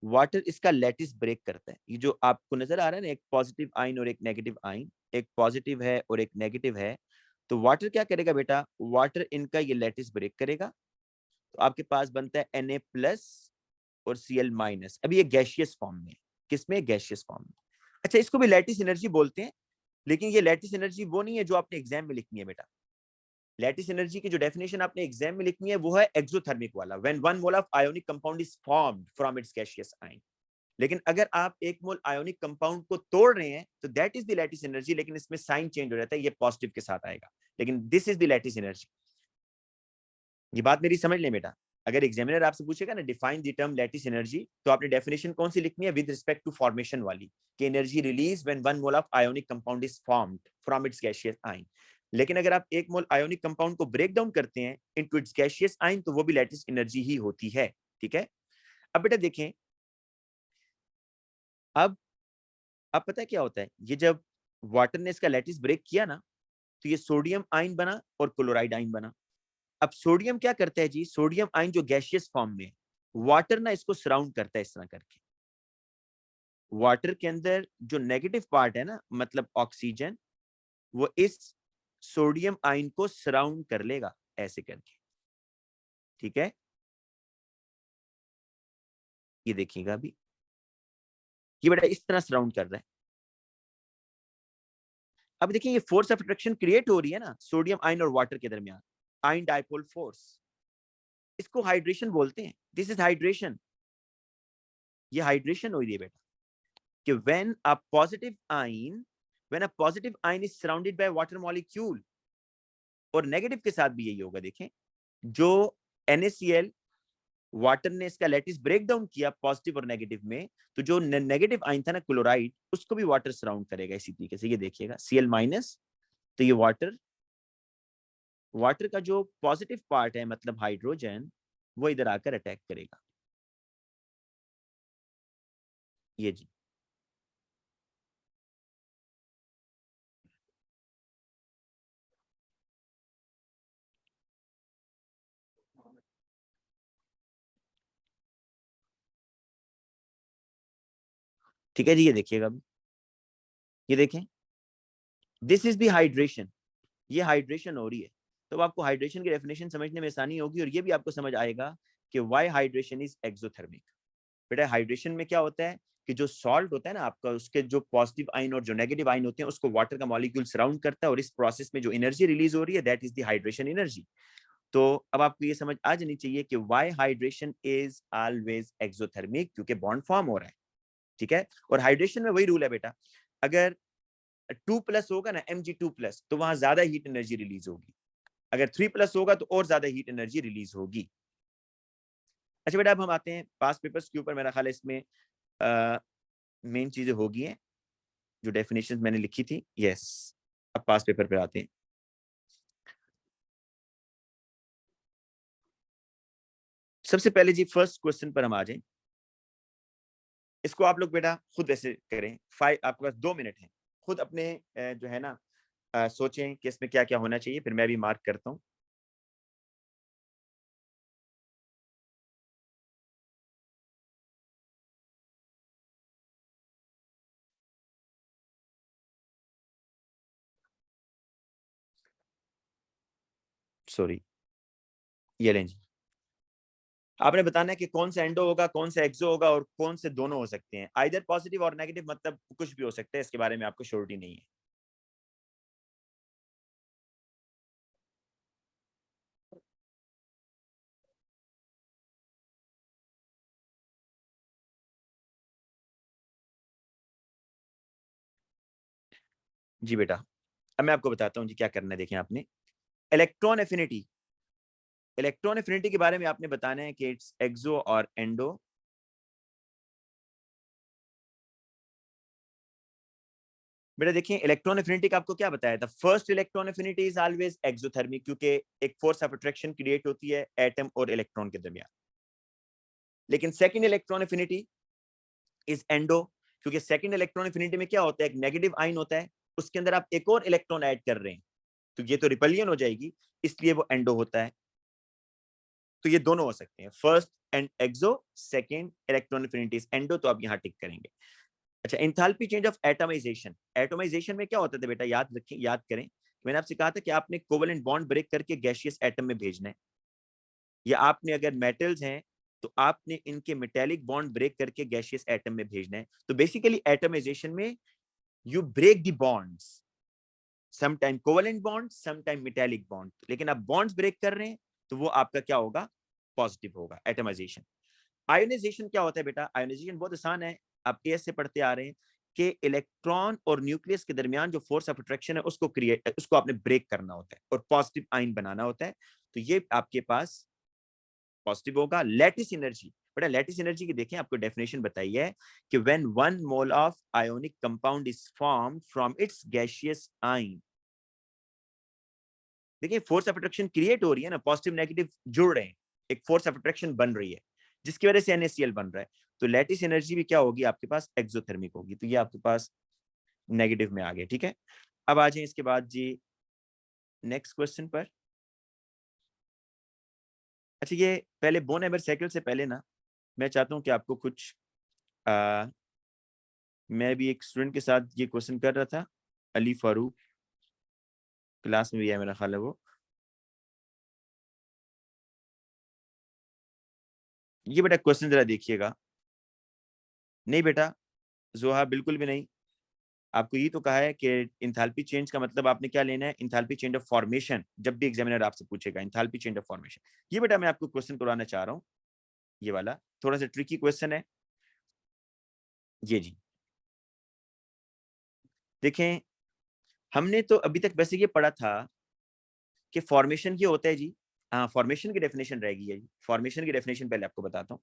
A: वाटर इसका लैटिस ब्रेक करता है। ये जो आपको नजर आ रहा है ना, एक पॉजिटिव आइन और एक नेगेटिव आइन, एक पॉजिटिव है और एक नेगेटिव है, तो वाटर क्या करेगा बेटा, वाटर इनका ये लैटिस ब्रेक करेगा, तो आपके पास बनता है Na+ और Cl-। अभी ये गैशियस फॉर्म में, किसमें, गैशियस फॉर्म में। अच्छा, इसको भी लैटिस एनर्जी बोलते हैं, लेकिन ये लैटिस एनर्जी वो नहीं है जो आपने एग्जाम में लिखनी है बेटा। लैटिस एनर्जी की जो डेफिनेशन आपने एग्जाम में लिखनी है वो है एक्सोथर्मिक वाला, when 1 mole of ionic compound is formed from its gaseous ion. लेकिन अगर आप 1 मोल आयोनिक कंपाउंड को तोड़ रहे हैं तो that is the lattice energy, लेकिन इसमें साइन चेंज हो जाता है, ये पॉजिटिव के साथ आएगा, लेकिन this is the lattice energy. ये बात मेरी समझ लें बेटा। अगर एग्जामिनर आपसे पूछेगा ना define the term lattice energy, तो आपने डेफिनेशन कौन सी लिखनी है, विद रिस्पेक्ट टू फॉर्मेशन वाली, कि energy release when 1 mole of ionic compound is formed from its gaseous ion. लेकिन अगर आप 1 मोल आयोनिक कंपाउंड को ब्रेक डाउन करते हैं इनटू इट्स गैशियस आयन, तो वो भी लैटिस एनर्जी ही होती है। ठीक है। अब बेटा देखें, अब अब पता है क्या होता है, ये जब वाटर ने इसका लैटिस ब्रेक किया ना, तो ये सोडियम आयन बना और क्लोराइड आयन बना। अब सोडियम क्या करता है जी, सोडियम आयन जो गैशियस फॉर्म में, वाटर ना इसको सराउंड करता है इस तरह करके। वाटर के अंदर जो नेगेटिव पार्ट है ना, मतलब ऑक्सीजन, वो इस सोडियम आयन को सराउंड कर लेगा ऐसे करके। ठीक है, ये देखिएगा अभी, ये बेटा इस तरह सराउंड कर रहा है। अब देखिए, ये फोर्स ऑफ अट्रैक्शन क्रिएट हो रही है ना सोडियम आयन और वाटर के दरमियान, आयन डाइपोल फोर्स, इसको हाइड्रेशन बोलते हैं। This is hydration. ये हाइड्रेशन हो रही है बेटा, कि when a positive ion is surrounded by water molecule, और नेगेटिव के साथ भी यही होगा। देखें, जो NaCl वाटर ने इसका लैटिस ब्रेक डाउन किया पॉजिटिव और नेगेटिव में, तो जो नेगेटिव आयन था ना क्लोराइड, उसको भी वाटर सराउंड करेगा इसी तरीके से। ये देखिएगा Cl-, तो ये वाटर, वाटर का जो पॉजिटिव पार्ट है मतलब हाइड्रोजन, वो इधर आकर अटैक करेगा। ये जी, ठीक है जी, ये देखिएगा अभी, ये देखें, दिस इज द हाइड्रेशन। ये हाइड्रेशन हो रही है, तो आपको हाइड्रेशन की डेफिनेशन समझने में आसानी होगी, और ये भी आपको समझ आएगा कि व्हाई हाइड्रेशन इज एक्सोथर्मिक। बेटा हाइड्रेशन में क्या होता है कि जो सॉल्ट होता है ना आपका, उसके जो पॉजिटिव आयन और जो नेगेटिव आयन होते हैं, उसको वाटर का मॉलिक्यूल सराउंड करता है, और इस प्रोसेस में जो एनर्जी रिलीज हो रही है that is the hydration energy. तो अब आपको ये समझ आ जानी चाहिए कि why hydration is always exothermic, क्योंकि बॉन्ड फॉर्म हो रहा है। ठीक है, और हाइड्रेशन में वही रूल है बेटा, अगर 2+ होगा ना Mg2+, तो वहां ज्यादा हीट एनर्जी रिलीज होगी, अगर 3+ होगा तो और ज्यादा हीट एनर्जी रिलीज होगी। अच्छा बेटा, अब हम आते हैं पास पेपर्स के ऊपर। मेरा ख्याल है इसमें मेन चीजें होगी हैं जो डेफिनेशंस मैंने लिखी थी। यस, अब पास पेपर पे आते हैं। सबसे पहले जी फर्स्ट क्वेश्चन पर हम आ जाएं। इसको आप लोग बेटा खुद ऐसे करें, 5, आपके पास 2 मिनट है, खुद अपने जो है ना सोचें कि इसमें क्या क्या होना चाहिए, फिर मैं भी मार्क करता हूँ। सॉरी, ये लें जी। आपने बताना है कि कौन सा एंडो होगा, कौन सा एक्सो होगा, और कौन से दोनों हो सकते हैं। आइदर पॉजिटिव और नेगेटिव, मतलब कुछ भी हो सकता है, इसके बारे में आपको श्योरिटी नहीं है। जी बेटा, अब मैं आपको बताता हूँ जी क्या करना है। देखें आपने, इलेक्ट्रॉन एफिनिटी, इलेक्ट्रॉन एफिनिटी के बारे में आपने बताना है कि इट्स एक्सो और एंडो। बेटा देखिए, इलेक्ट्रॉन एफिनिटी का आपको क्या बताया था, first electron affinity is always exothermic, क्योंकि एक फोर्स ऑफ अट्रैक्शन क्रिएट होती है एटम और इलेक्ट्रॉन के दरमियान। लेकिन second electron affinity is endo, क्योंकि सेकंड इलेक्ट्रॉन एफिनिटी में क्या होता है, एक नेगेटिव आयन होता है, उसके अंदर आप एक और इलेक्ट्रॉन ऐड कर रहे हैं, तो ये तो रिपल्लियन हो जाएगी, इसलिए वो एंडो होता है। तो ये दोनों हो सकते हैं, first and exo, second electron affinity is endo, तो आप यहां टिक करेंगे। अच्छा, enthalpy change of atomisation, atomisation में क्या होता था बेटा, याद रखें, याद करें, मैंने आपसे कहा था कि आपने कोवेलेंट बॉन्ड ब्रेक करके गैसियस एटम में भेजना है, या आपने अगर मेटल्स हैं तो आपने इनके मेटेलिक बॉन्ड ब्रेक करके गैसियस एटम में भेजना है। तो बेसिकली एटमाइजेशन में you break the bonds, sometime covalent bond, sometime metallic bond, लेकिन आप बॉन्ड्स ब्रेक कर रहे हैं तो वो आपका क्या होगा, पॉजिटिव होगा, एटमाइजेशन। आयोनाइजेशन क्या होता है बेटा, आयोनाइजेशन बहुत आसान है, आप एएस से पढ़ते आ रहे हैं कि इलेक्ट्रॉन और न्यूक्लियस के दरमियान जो फोर्स ऑफ अट्रैक्शन है उसको आपने ब्रेक करना होता है और पॉजिटिव आयन बनाना होता है, तो ये आपके पास पॉजिटिव होगा। लैटिस एनर्जी, बेटा लैटिस एनर्जी की देखें, आपको डेफिनेशन बताई है कि when 1 mole of ionic compound is formed from its gaseous ion, देखिए फोर्स ऑफ अट्रैक्शन क्रिएट हो रही है ना, पॉजिटिव नेगेटिव जुड़ रहे हैं, एक फोर्स ऑफ अट्रैक्शन बन रही है जिसकी वजह से NaCl बन रहा है, तो लैटिस एनर्जी भी क्या होगी आपके पास, एक्सोथर्मिक होगी, तो ये आपके पास नेगेटिव में आ गया, ठीक है। अब आ जाए इसके बाद जी नेक्स्ट क्वेश्चन पर। अच्छा, ये पहले बोन एवर साइकिल से पहले ना मैं चाहता हूं कि आपको कुछ मैं भी एक स्टूडेंट के साथ ये क्वेश्चन कर रहा था, अली फारूक, क्लास में भी है मेरा ख्याल है वो। ये बेटा क्वेश्चन जरा देखिएगा। नहीं बेटा जोहा, बिल्कुल भी नहीं, आपको ये तो कहा है कि इंथैल्पी चेंज का मतलब आपने क्या लेना है, इंथैल्पी चेंज ऑफ फॉर्मेशन, जब भी एग्जामिनर आपसे पूछेगा इंथैल्पी चेंज ऑफ फॉर्मेशन। ये बेटा मैं आपको क्वेश्चन करवाना चाह रहा हूँ, ये वाला थोड़ा सा ट्रिकी क्वेश्चन है ये जी। देखें, हमने तो अभी तक वैसे ये पढ़ा था कि फॉर्मेशन क्या होता है जी। हाँ, फॉर्मेशन की डेफिनेशन रहेगी ये जी, फॉर्मेशन की डेफिनेशन पहले आपको बताता हूँ।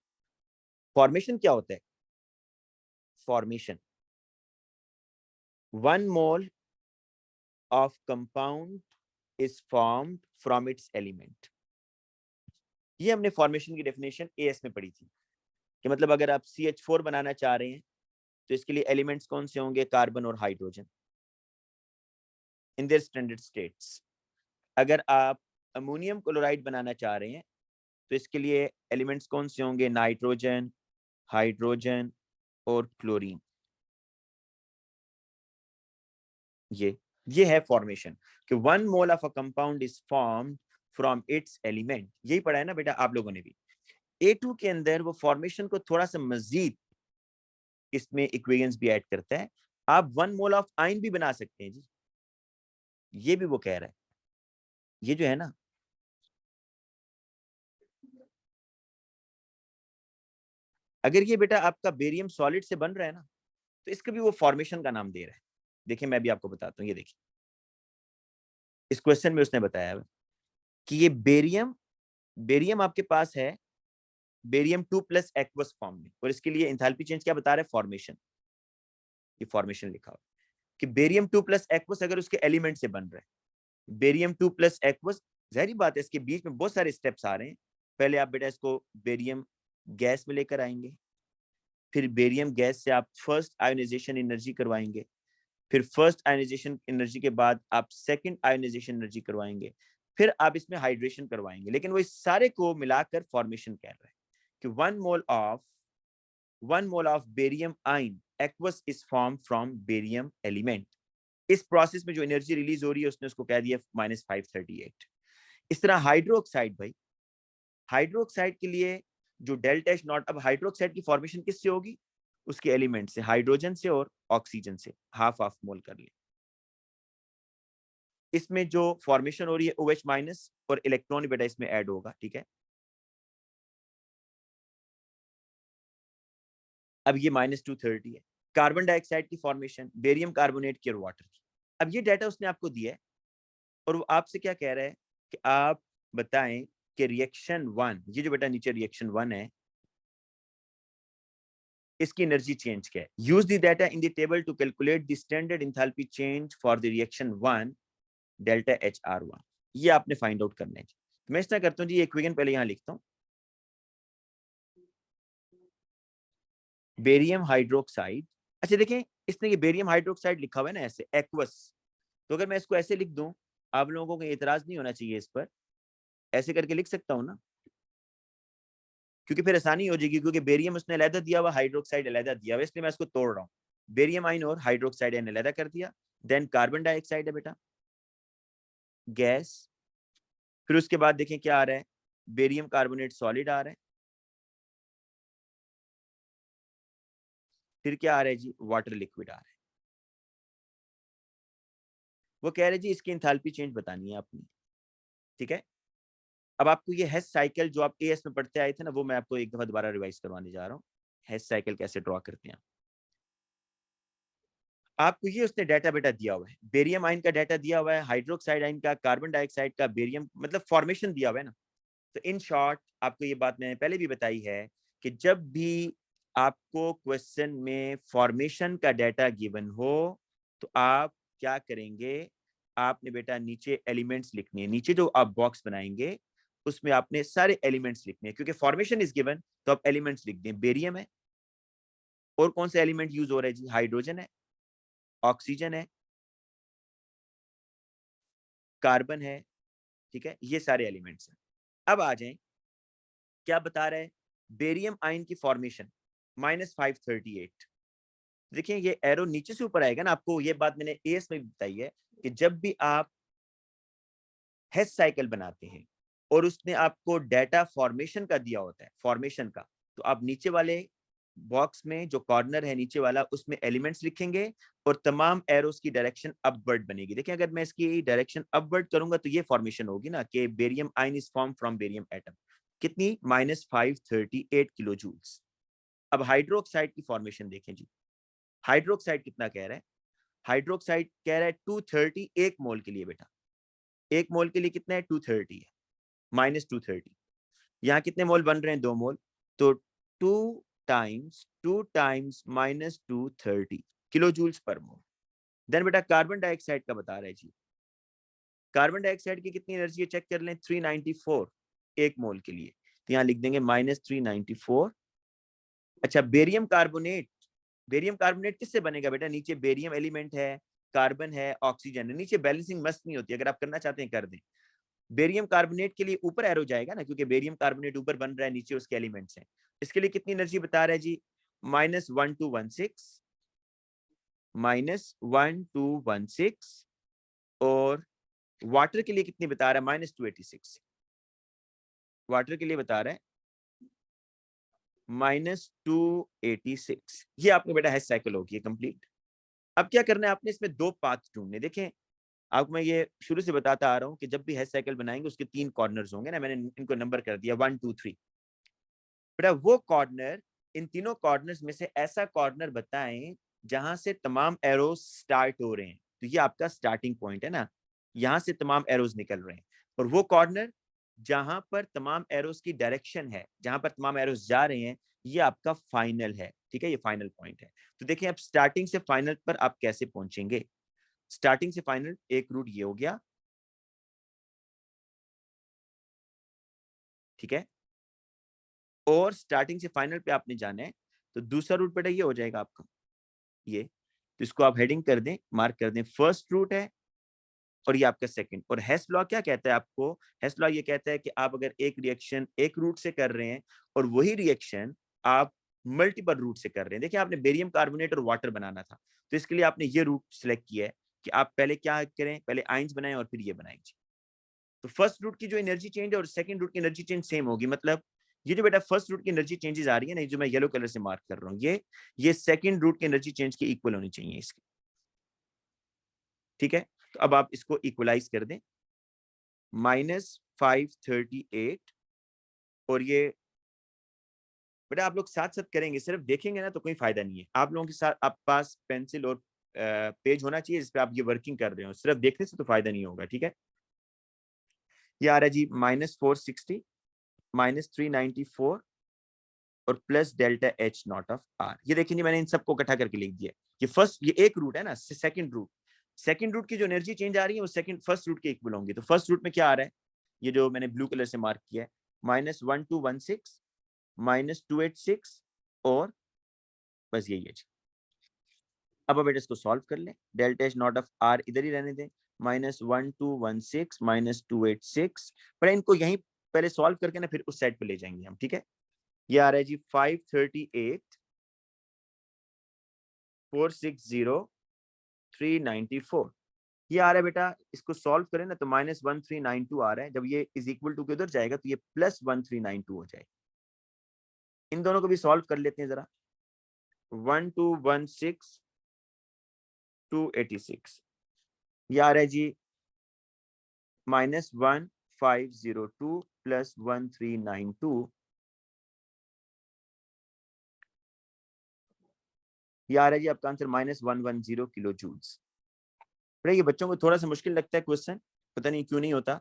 A: फॉर्मेशन क्या होता है, formation 1 mole of compound is formed from its element. ये हमने फॉर्मेशन की डेफिनेशन एएस में पढ़ी थी कि मतलब अगर आप CH4 बनाना चाह रहे हैं तो इसके लिए एलिमेंट्स कौन से होंगे, कार्बन और hydrogen in their standard states. अगर आप अमोनियम क्लोराइड बनाना चाह रहे हैं तो इसके लिए एलिमेंट्स कौन से होंगे, नाइट्रोजन, हाइड्रोजन और क्लोरीन। ये है फॉर्मेशन कि 1 mole of a compound is formed from its element. यही पढ़ा है ना बेटा आप लोगों ने भी। A2 के अंदर वो फॉर्मेशन को थोड़ा सा मजीद इसमें इक्वेशंस भी ऐड करता है, आप 1 मोल ऑफ आयन भी बना सकते हैं जी, ये भी वो कह रहा है। ये जो है ना, अगर ये बेटा आपका बेरियम सॉलिड से बन रहा है ना तो इसका भी वो फॉर्मेशन का नाम दे रहा है। देखिए मैं भी आपको बताता हूँ, ये देखिए इस क्वेश्चन में उसने बताया है कि ये बेरियम बेरियम आपके पास है बेरियम 2 प्लस एक्वस फॉर्म में, और इसके लिए इंथैल्पी चेंज क्या बता रहा है, फॉर्मेशन। ये फॉर्मेशन लिखा हुआ कि बेरियम 2 प्लस एक्वस अगर उसके एलिमेंट से बन रहा है, बेरियम 2 प्लस एक्वस, जाहिर बात है इसके बीच में बहुत सारे स्टेप्स आ रहे हैं। पहले आप बेटा इसको बेरियम गैस में लेकर आएंगे, फिर बेरियम गैस से आप फर्स्ट आयोनाइजेशन एनर्जी करवाएंगे, फिर फर्स्ट आयोनाइजेशन एनर्जी के बाद आप सेकंड आयोनाइजेशन एनर्जी करवाएंगे, फिर आप इसमें हाइड्रेशन करवाएंगे। लेकिन वो इस सारे को मिलाकर फॉर्मेशन कह रहा है कि 1 mole of barium ion aqueous is form from barium element. इस प्रोसेस में जो एनर्जी रिलीज हो रही है उसने उसको कह दिया -538। इस तरह हाइड्रोक्साइड, भाई हाइड्रोक्साइड के लिए जो डेल्टा H नॉट, अब हाइड्रोक्साइड की फॉर्मेशन किससे होगी, उसके एलिमेंट से, हाइड्रोजन से और ऑक्सीजन से, हाफ हाफ मोल कर ले। इसमें जो फॉर्मेशन हो रही है OH माइनस और इलेक्ट्रॉन बेटा इसमें ऐड होगा, ठीक है। अब ये -230 है। कार्बन डाइऑक्साइड की फॉर्मेशन बेरियम कार्बोनेट की और वाटर की। अब ये डाटा उसने आपको दिया है और वो आपसे क्या कह रहा है कि आप बताएं कि रिएक्शन 1, ये जो बेटा नीचे रिएक्शन 1 है, इसकी एनर्जी चेंज क्या है। Use the data in the table to calculate the standard enthalpy change for the reaction 1 delta HR1। ये आपने फाइंड आउट करना है। मैं इस तरह करता हूँ जी, इक्वेशन पहले यहाँ लिखता हूँ, बेरियम हाइड्रोक्साइड। अच्छा देखें, इसने ये बेरियम हाइड्रोक्साइड लिखा हुआ है ना ऐसे एक्वस, तो अगर मैं इसको ऐसे लिख दूं, आप लोगों को एतराज नहीं होना चाहिए इस पर, ऐसे करके लिख सकता हूं ना, क्योंकि फिर आसानी हो जाएगी, क्योंकि बेरियम उसने अलहदा दिया हुआ, हाइड्रोक्साइड अलहदा दिया हुआ, इसलिए मैं इसको तोड़ रहा हूँ। बेरियम आइन और हाइड्रोक्साइड आइन अलहदा कर दिया, देन कार्बन डाइऑक्साइड है बेटा गैस, फिर उसके बाद देखें क्या आ रहा है, बेरियम कार्बोनेट सॉलिड आ रहा है, फिर क्या आ रहा है जी, वाटर लिक्विड आ रहा है। वो कह रहे जी इसकी एंथैल्पी चेंज बतानी है आपने, ठीक है। अब आपको ये हेस साइकिल जो आप एएस में पढ़ते आए थे ना, वो मैं आपको एक दफा दोबारा रिवाइज करवाने जा रहा हूँ। हेस साइकिल कैसे ड्रॉ करते हैं, आपको ये उसने डाटा बेटा दिया हुआ है, बेरियम आइन का डाटा दिया हुआ है, हाइड्रोक्साइड आइन का, कार्बन डाइऑक्साइड का, बेरियम मतलब फॉर्मेशन दिया हुआ है ना। तो इन शॉर्ट आपको ये बात मैंने पहले भी बताई है कि जब भी आपको क्वेश्चन में फॉर्मेशन का डाटा गिवन हो, तो आप क्या करेंगे, आपने बेटा नीचे एलिमेंट्स लिखने हैं, नीचे जो आप बॉक्स बनाएंगे उसमें आपने सारे एलिमेंट्स लिखने हैं, क्योंकि फॉर्मेशन इज गिवन तो आप एलिमेंट्स लिख दें। बेरियम है, और कौन सा एलिमेंट यूज हो रहा है जी, हाइड्रोजन है, ऑक्सीजन है, कार्बन है, ठीक है, ये सारे एलिमेंट्स हैं। अब आ जाएं, क्या बता रहा है, बेरियम आयन की फॉर्मेशन -538। देखिए ये एरो नीचे से ऊपर आएगा ना, आपको ये बात मैंने एएस में भी बताई है कि जब भी आप हेस साइकिल बनाते हैं और उसने आपको डाटा फॉर्मेशन का दिया होता है, फॉर्मेशन का, तो आप नीचे वाले बॉक्स में जो कॉर्नर है नीचे वाला, उसमें एलिमेंट्स लिखेंगे और तमाम एरोस की डायरेक्शन अपवर्ड बनेगी। देखिए अगर मैं इसकी डायरेक्शन अपवर्ड करूंगा तो ये फॉर्मेशन होगी ना कि barium ion is form from barium atom, कितनी, -538 किलो जूल्स। अब हाइड्रोक्साइड की फॉर्मेशन देखें जी, हाइड्रोक्साइड कितना कह रहा है, हाइड्रोक्साइड कह रहा है 230 एक मोल के लिए बेटा, एक मोल के लिए कितना है, 230 है, -230। यहाँ कितने मोल बन रहे हैं, 2 मोल, तो 2 टाइम्स -230 किलो जूल्स पर मोल। देन बेटा कार्बन डाइऑक्साइड का बता रहा है जी, कार्बन डाइऑक्साइड की कितनी एनर्जी है चेक कर लें, 394 एक मोल के लिए, तो यहाँ लिख देंगे -394। अच्छा बेरियम कार्बोनेट, बेरियम कार्बोनेट किससे बनेगा बेटा, नीचे बेरियम एलिमेंट है, कार्बन है, ऑक्सीजन है, नीचे बैलेंसिंग मस्त नहीं होती, अगर आप करना चाहते हैं कर दें। बेरियम कार्बोनेट के लिए ऊपर एरो जाएगा ना, क्योंकि बेरियम कार्बोनेट ऊपर बन रहा है, नीचे उसके एलिमेंट्स हैं। इसके लिए कितनी एनर्जी बता रहा है जी, -1216, -1216, और वाटर के लिए कितनी बता रहा है, -286, वाटर के लिए बता रहा है -286। ये आपका बेटा हेच साइकिल होगी कंप्लीट। अब क्या करना है, आपने इसमें 2 पाथ ढूंढने। देखें आपको मैं ये शुरू से बताता आ रहा हूँ कि जब भी हेच साइकिल बनाएंगे उसके 3 कॉर्नर्स होंगे ना, मैंने इनको नंबर कर दिया 1 2 3। बेटा वो कॉर्नर, इन तीनों कॉर्नर्स में से ऐसा कॉर्नर बताएं जहां से तमाम एरोज स्टार्ट हो रहे हैं, तो ये आपका स्टार्टिंग पॉइंट है ना, यहां से तमाम एरोज निकल रहे हैं। और वो कॉर्नर जहां पर तमाम एरोज की डायरेक्शन है, जहां पर तमाम एरोज जा रहे हैं, ये आपका फाइनल है, ठीक है, ये फाइनल पॉइंट है। तो देखिए अब स्टार्टिंग से फाइनल पर आप कैसे पहुंचेंगे। स्टार्टिंग से फाइनल एक रूट ये हो गया, ठीक है, और स्टार्टिंग से फाइनल पे आपने जाना है, तो दूसरा रूट बेटा ये हो जाएगा आपका, ये, तो इसको आप हेडिंग कर दें, मार्क कर दें, फर्स्ट रूट है और ये आपका सेकंड। और हेस लॉ क्या कहता है आपको, हेस लॉ ये कहता है कि आप अगर एक रिएक्शन एक रूट से कर रहे हैं और वही रिएक्शन आप मल्टीपल रूट से कर रहे हैं, देखिए आपने बेरियम कार्बोनेट और वाटर बनाना था, तो इसके लिए आपने ये रूट सिलेक्ट किया है कि आप पहले क्या करें, पहले आइंस बनाएं और फिर ये बनाएंगे। तो फर्स्ट रूट की जो एनर्जी चेंज है और सेकंड रूट की एनर्जी चेंज सेम होगी, मतलब ये जो बेटा फर्स्ट रूट की एनर्जी चेंजेस आ रही है ना, जो मैं येलो कलर से मार्क कर रहा हूँ, ये सेकंड रूट की एनर्जी चेंज के इक्वल होनी चाहिए इसकी, ठीक है। तो अब आप इसको इक्वलाइज कर दें, -538, और ये बेटा आप लोग साथ साथ करेंगे, सिर्फ देखेंगे ना तो कोई फायदा नहीं है, आप लोगों के साथ आप पास पेंसिल और पेज होना चाहिए जिस पे आप ये वर्किंग कर रहे हो, सिर्फ देखने से तो फायदा नहीं होगा, ठीक है। ये आ रहा है जी -460 -394 और plus delta H not of R. ये देखिए जी मैंने इन सबको इकट्ठा करके लिख दिया। ये फर्स्ट, ये एक रूट है ना, सेकंड रूट की जो एनर्जी चेंज आ रही है वो फर्स्ट रूट के इक्वल होंगी। तो फर्स्ट रूट में क्या आ रहा है, ये जो मैंने ब्लू कलर से मार्क किया है, -1216 -286 और बस यही है जी। अब बेटा इसको सॉल्व कर लें। Delta H not of R इधर ही रहने दें, -1216 -286, पर इनको यहीं पहले सॉल्व करके ना फिर उस साइड पे ले जाएंगे हम, ठीक है। ये आ रहा है जी 538 460 394। ये आ रहा है बेटा, इसको सॉल्व करें ना तो -1392 आ रहा है। जब ये इज इक्वल टू के उधर जाएगा तो ये +1392 हो जाएगा। इन दोनों को भी सॉल्व कर लेते हैं जरा। 1216 286, ये आ रहा है जी -1502 +1392, ये आ रहा है जी आपका आंसर -110 किलो जूल्स। ये बच्चों को थोड़ा सा मुश्किल लगता है क्वेश्चन, पता नहीं क्यों नहीं होता,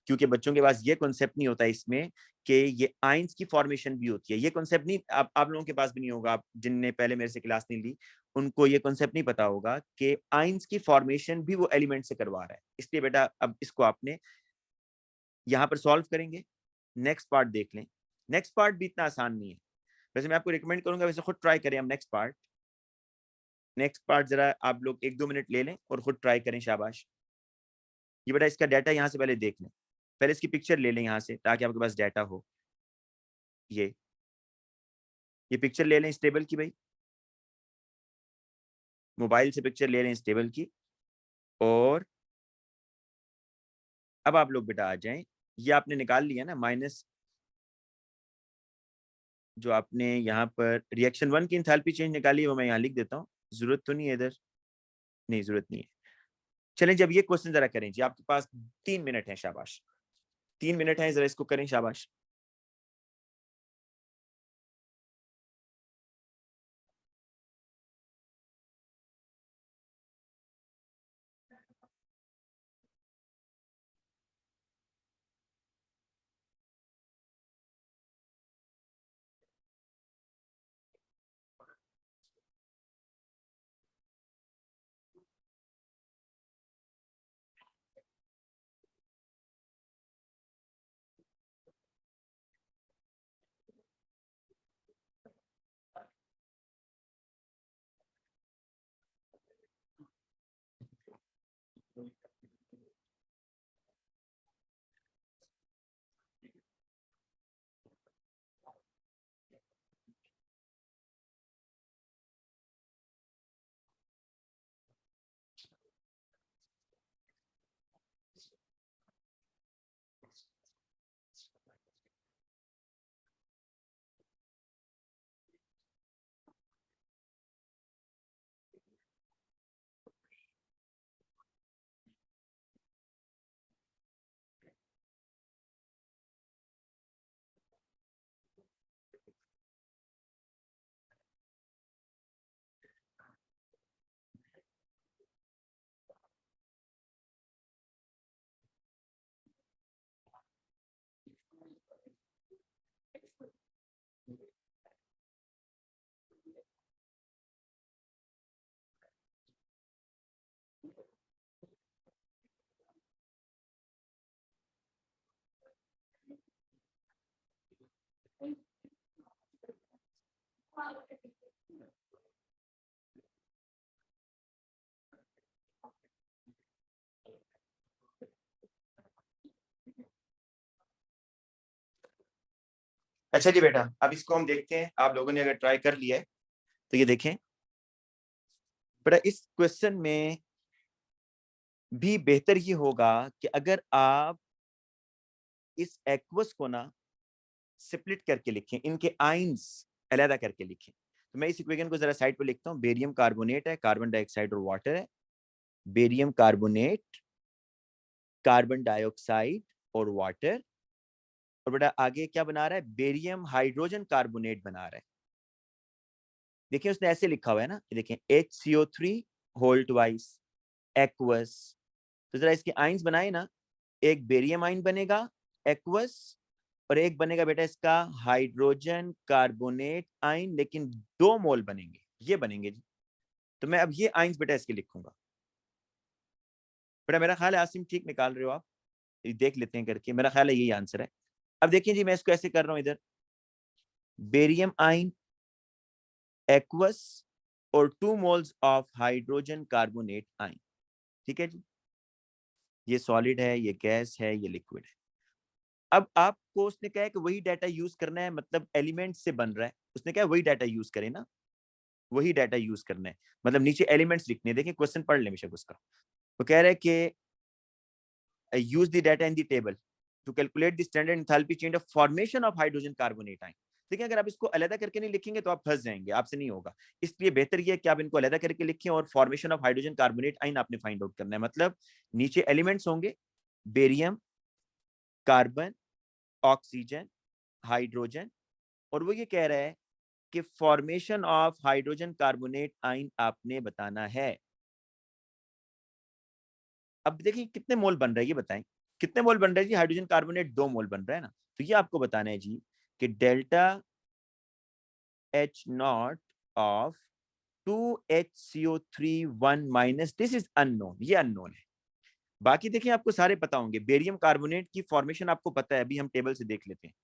A: क्योंकि बच्चों के पास ये कॉन्सेप्ट नहीं होता इसमें कि ये आइंस की फॉर्मेशन भी होती है। ये कॉन्सेप्ट नहीं, आप लोगों के पास भी नहीं होगा, आप जिनने पहले मेरे से क्लास नहीं ली उनको ये कॉन्सेप्ट नहीं पता होगा कि आइंस की फॉर्मेशन भी वो एलिमेंट से करवा रहा है। इसलिए बेटा अब इसको आपने यहाँ पर सॉल्व करेंगे, नेक्स्ट पार्ट देख लें। नेक्स्ट पार्ट भी इतना आसान नहीं है, वैसे मैं आपको रिकमेंड करूंगा वैसे खुद ट्राई करें हम नेक्स्ट पार्ट जरा आप लोग 1-2 मिनट ले लें और खुद ट्राई करें, शाबाश। ये बेटा इसका डाटा यहाँ से पहले देख लें, पहले इसकी पिक्चर ले लें यहाँ से ताकि आपके पास डाटा हो। ये पिक्चर ले लें इस टेबल की, भाई मोबाइल से पिक्चर ले लें इस टेबल की। और अब आप लोग बेटा आ जाएं, ये आपने निकाल लिया ना माइनस, जो आपने यहाँ पर रिएक्शन 1 की इंथैल्पी चेंज निकाली है वो मैं यहाँ लिख देता हूँ, जरूरत तो नहीं है इधर, नहीं जरूरत नहीं है। चलें जब ये क्वेश्चन जरा करें जी, आपके पास 3 मिनट है, शाबाश 3 मिनट है, जरा इसको करें, शाबाश। अच्छा जी बेटा, अब इसको हम देखते हैं, आप लोगों ने अगर ट्राई कर लिया है तो ये देखें बेटा, इस क्वेश्चन में भी बेहतर ये होगा कि अगर आप इस एक्वस को ना स्प्लिट करके लिखें, इनके आइंस अलग करके लिखें। तो मैं इस इक्वेशन को जरा साइड पे लिखता हूँ। बेरियम कार्बोनेट है, कार्बन डाइऑक्साइड और वाटर है, बेरियम कार्बोनेट, कार्बन डाइऑक्साइड और वाटर। और बेटा आगे क्या बना रहा है, बेरियम हाइड्रोजन कार्बोनेट बना रहा है। देखिए उसने ऐसे लिखा हुआ है ना, देखें HCO3 होल ट्वाइस एक्वस। तो जरा इसके आइंस बनाए ना, एक बेरियम आइन बनेगा एक्वस, और एक बनेगा बेटा इसका हाइड्रोजन कार्बोनेट आइन, लेकिन 2 मोल बनेंगे, ये बनेंगे जी। तो मैं अब ये आइंस बेटा इसके लिखूंगा। बेटा मेरा ख्याल है आसिम ठीक निकाल रहे हो आप, देख लेते हैं करके, मेरा ख्याल है यही आंसर है। अब देखिए जी, मैं इसको ऐसे कर रहा हूं, इधर बेरियम आइन एक्वस और 2 मोल्स ऑफ हाइड्रोजन कार्बोनेट आइन। ठीक है जी, ये सॉलिड है, ये गैस है, ये लिक्विड है। अब आपको उसने कहा है कि वही डाटा यूज करना है, मतलब एलिमेंट से बन रहा है, उसने कहा वही डाटा यूज करें ना, वही डाटा यूज करना है, मतलब नीचे एलिमेंट्स लिखने, देखें क्वेश्चन पढ़ ले बेशक उसका। वो कह रहा है कि use the data in the table to calculate the standard enthalpy change of formation of hydrogen carbonate ion। देखिए अगर आप इसको अलग करके नहीं लिखेंगे तो आप फंस जाएंगे, आपसे नहीं होगा। इसलिए बेहतर ये है कि आप इनको अलग करके लिखें और फॉर्मेशन ऑफ हाइड्रोजन कार्बोनेट आइन आपने फाइंड आउट करना है। मतलब नीचे एलिमेंट्स होंगे बेरियम, कार्बन, ऑक्सीजन, हाइड्रोजन, और वो ये कह रहा है कि फॉर्मेशन ऑफ हाइड्रोजन कार्बोनेट आइन आपने बताना है। अब देखिए कितने मोल बन रहा है ये बताएं, कितने मोल बन रहा है जी? हाइड्रोजन कार्बोनेट 2 मोल बन रहा है ना, तो ये आपको बताना है जी कि delta H nought of 2HCO3 1 minus, this is unknown, ये अननोन है। बाकी देखिए आपको सारे पता होंगे, बेरियम कार्बोनेट की फॉर्मेशन आपको पता है, अभी हम टेबल से देख लेते हैं।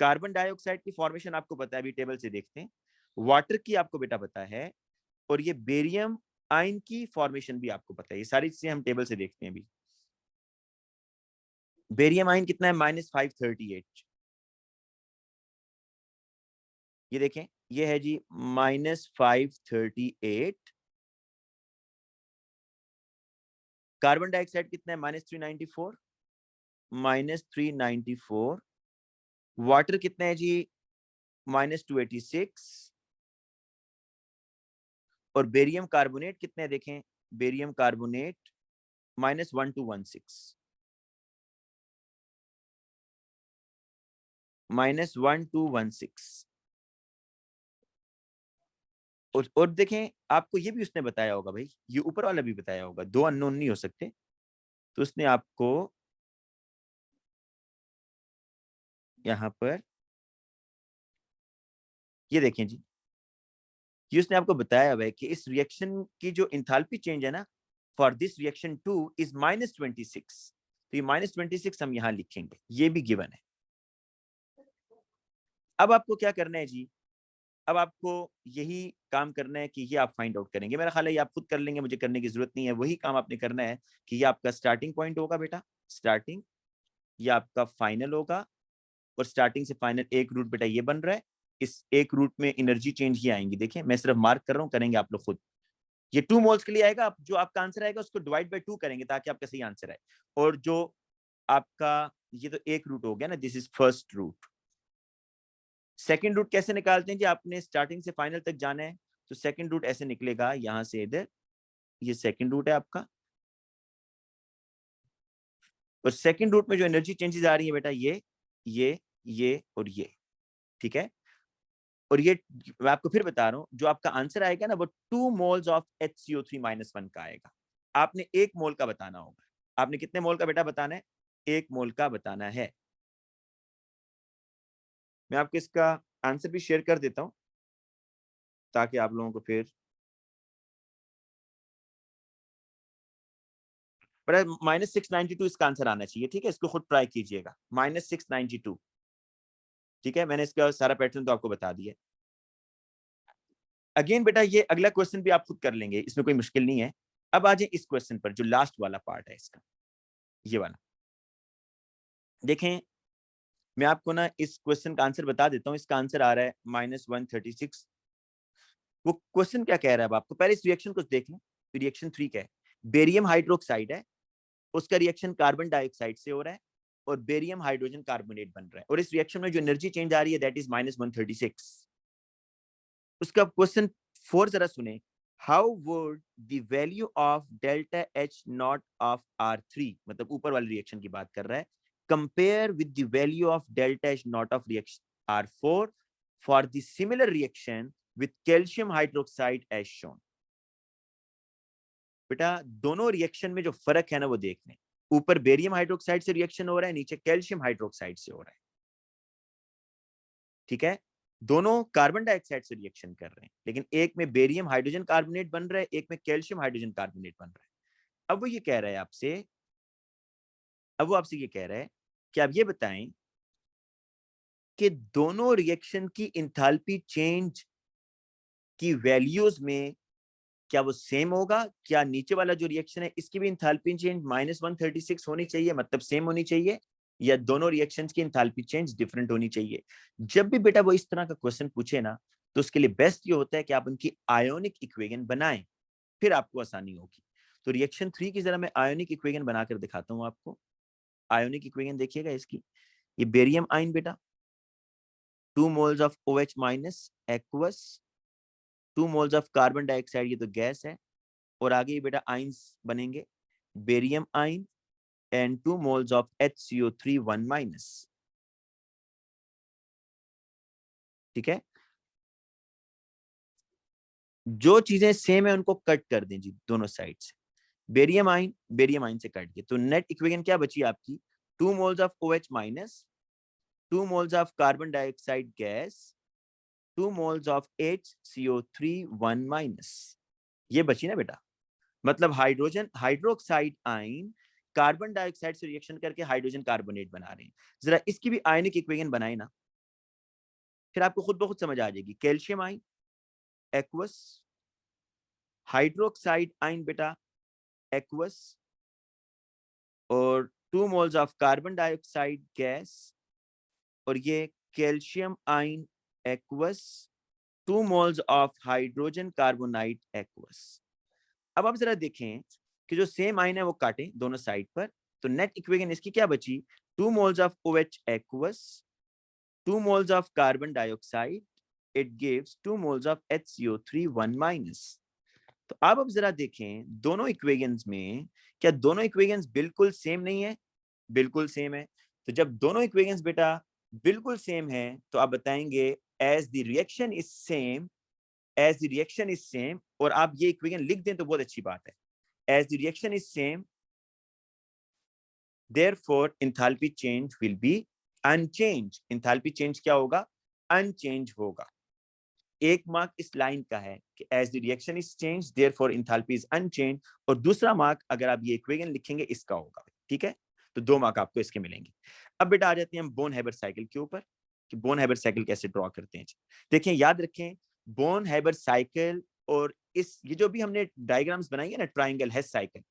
A: कार्बन डाइऑक्साइड की फॉर्मेशन आपको पता है, अभी टेबल से देखते हैं। वाटर की आपको बेटा पता है, और ये बेरियम आयन की फॉर्मेशन भी आपको पता है। ये सारी चीजें हम टेबल से देखते हैं। अभी बेरियम आयन कितना है? -538। ये देखें, ये है जी -538। कार्बन डाइऑक्साइड कितना है? -394, -394। वाटर कितना है जी? -286। और बेरियम कार्बोनेट कितने हैं देखें, बेरियम कार्बोनेट -1216, -1216। और देखें आपको ये भी उसने बताया होगा भाई, ये ऊपर वाला भी बताया होगा, 2 अननोन नहीं हो सकते। तो उसने आपको यहां पर ये देखें जी, ये उसने आपको बताया हुआ है कि इस रिएक्शन की जो इंथाल्पी चेंज है ना, फॉर दिस रिएक्शन 2 इज -26। तो ये -26 हम यहां लिखेंगे, ये भी गिवन है। अब आपको क्या करना है जी? अब आपको यही काम करना है कि ये आप फाइंड आउट करेंगे। मेरा ख्याल है ये आप खुद कर लेंगे, मुझे करने की जरूरत नहीं है। वही काम आपने करना है कि ये आपका स्टार्टिंग पॉइंट होगा बेटा, स्टार्टिंग, ये आपका फाइनल होगा, और स्टार्टिंग से फाइनल एक रूट बेटा ये बन रहा है। इस एक रूट में एनर्जी चेंज ये आएंगी, देखिए मैं सिर्फ मार्क कर रहा हूँ, करेंगे आप लोग खुद। ये 2 मोल्स के लिए आएगा, आप जो आपका आंसर आएगा उसको डिवाइड बाय 2 करेंगे ताकि आपका सही आंसर आए। और जो आपका ये तो एक रूट हो गया ना, this is first root. Second root कैसे निकालते हैं जी? आपने स्टार्टिंग से फाइनल तक जाना है, तो सेकंड रूट ऐसे निकलेगा, यहां से इधर, ये सेकंड रूट है आपका। और सेकंड रूट में जो एनर्जी चेंजेस आ रही है बेटा, ये और ये, ठीक है। और ये मैं आपको फिर बता रहा हूं, जो आपका आंसर आएगा ना वो 2 मोल्स ऑफ HCO3 - 1 का आएगा। आपने 1 मोल का बताना होगा। आपने कितने मोल का बेटा बताना है? 1 मोल का बताना है। मैं आपको इसका आंसर भी शेयर कर देता हूं ताकि आप लोगों को फिर बड़ा -692 इसका आंसर आना चाहिए, ठीक है। इसको खुद ट्राई कीजिएगा, -692। ठीक है, मैंने इसका सारा पैटर्न तो आपको बता दिया। अगेन बेटा ये अगला क्वेश्चन भी आप खुद कर लेंगे, इसमें कोई मुश्किल नहीं है। अब आ जाए इस क्वेश्चन पर, जो लास्ट वाला पार्ट है इसका, ये वाला देखें। मैं आपको ना इस क्वेश्चन का आंसर बता देता हूँ। इसका आंसर आ रहा है -136। वो क्वेश्चन क्या कह रहा है अब आपको, पहले इस रिएक्शन को देख लें। रिएक्शन 3 क्या है? बेरियम हाइड्रोक्साइड है, उसका रिएक्शन कार्बन डाइऑक्साइड से हो रहा है, और बेरियम हाइड्रोजन कार्बोनेट बन रहा है, और इस रिएक्शन में जो एनर्जी चेंज आ रही है दैट इज -136। उसका क्वेश्चन 4 जरा सुने। How would the value of delta H nought of R3, मतलब ऊपर वाले रिएक्शन की बात कर रहा है, compare with the value of delta H nought of reaction R4 for the similar reaction with calcium hydroxide as shown. बेटा दोनों रिएक्शन में जो फर्क है ना वो देख लें। ऊपर बेरियम हाइड्रोक्साइड से रिएक्शन हो रहा है, नीचे कैल्शियम हाइड्रोक्साइड से हो रहा है, ठीक है। दोनों कार्बन डाइऑक्साइड से रिएक्शन कर रहे हैं, लेकिन एक में बेरियम हाइड्रोजन कार्बोनेट बन रहा है, एक में कैल्शियम हाइड्रोजन कार्बोनेट बन रहा है। अब वो ये कह रहा है आपसे, अब वो आपसे ये कह रहा है कि आप ये बताएं कि दोनों रिएक्शन की इंथैल्पी चेंज की वैल्यूज में क्या वो सेम होगा, क्या नीचे वाला जो रिएक्शन है इसकी भी इंथैल्पी चेंज -136 होनी चाहिए, मतलब सेम होनी चाहिए, या दोनों रिएक्शंस की इंथैल्पी चेंज डिफरेंट होनी चाहिए। जब भी बेटा वो इस तरह का क्वेश्चन पूछे ना, तो उसके लिए बेस्ट ये होता है कि आप उनकी आयोनिक इक्वेशन बनाएं, फिर आपको आसानी होगी। तो रिएक्शन 3 की जरा मैं आयोनिक इक्वेशन बनाकर दिखाता हूँ आपको। आयोनिक इक्वेशन देखिएगा इसकी, ये बेरियम आयन बेटा, 2 moles of OH minus aqueous, 2 moles of carbon dioxide, ये तो गैस है, और आगे ये बेटा आइंस बनेंगे, बेरियम आइन and 2 moles of HCO3 1 minus, ठीक है। जो चीजें सेम है उनको कट कर दें जी दोनों साइड से, बेरियम आइन से कट के, तो नेट इक्वेशन क्या बची आपकी, 2 moles of OH minus, 2 moles of carbon dioxide gas, 2 moles of HCO3 1 minus, ये बची ना बेटा। मतलब hydrogen hydroxide ion carbon dioxide से रिएक्शन करके हाइड्रोजन कार्बोनेट बना रहे हैं। जरा इसकी भी आयनिक इक्वेशन बनाए ना, फिर आपको खुद ब खुद समझ आ जाएगी। Calcium ion aqueous, hydroxide ion बेटा एक्वस, और 2 moles of carbon dioxide gas, और ये calcium ion aqueous, 2 moles of hydrogen carbonite aqueous. अब आप जरा देखें कि जो सेम आयन है वो काटें दोनों साइड पर, तो नेट इक्वेशन इसकी क्या बची, 2 moles of OH aqueous, 2 moles of carbon dioxide, it gives 2 moles of HCO3 1 minus। तो अब जरा देखें दोनों इक्वेशंस में, क्या दोनों इक्वेशंस बिल्कुल सेम नहीं है, बिल्कुल सेम है। तो जब दोनों इक्वेशंस बेटा बिल्कुल सेम है, तो आप बताएंगे as the reaction is same, as the reaction is same, और आप ये इक्वेशन लिख दें तो बहुत अच्छी बात है, as the reaction is same therefore enthalpy change will be unchanged। enthalpy change क्या होगा, अनचेंज होगा। एक मार्क इस लाइन का है कि as the reaction is change therefore enthalpy is unchange, और दूसरा मार्क अगर आप ये इक्वेशन लिखेंगे इसका होगा, ठीक है। तो 2 मार्क आपको इसके मिलेंगे। अब बेटा आ जाते हैं हम बोन हैबर साइकिल के ऊपर, कि बोन हैबर साइकिल कैसे ड्रॉ करते हैं। देखिए याद रखें, बोन हैबर साइकिल और इस ये जो भी हमने डायग्राम्स बनाई है ना, ट्राइंगल हेस साइकिल,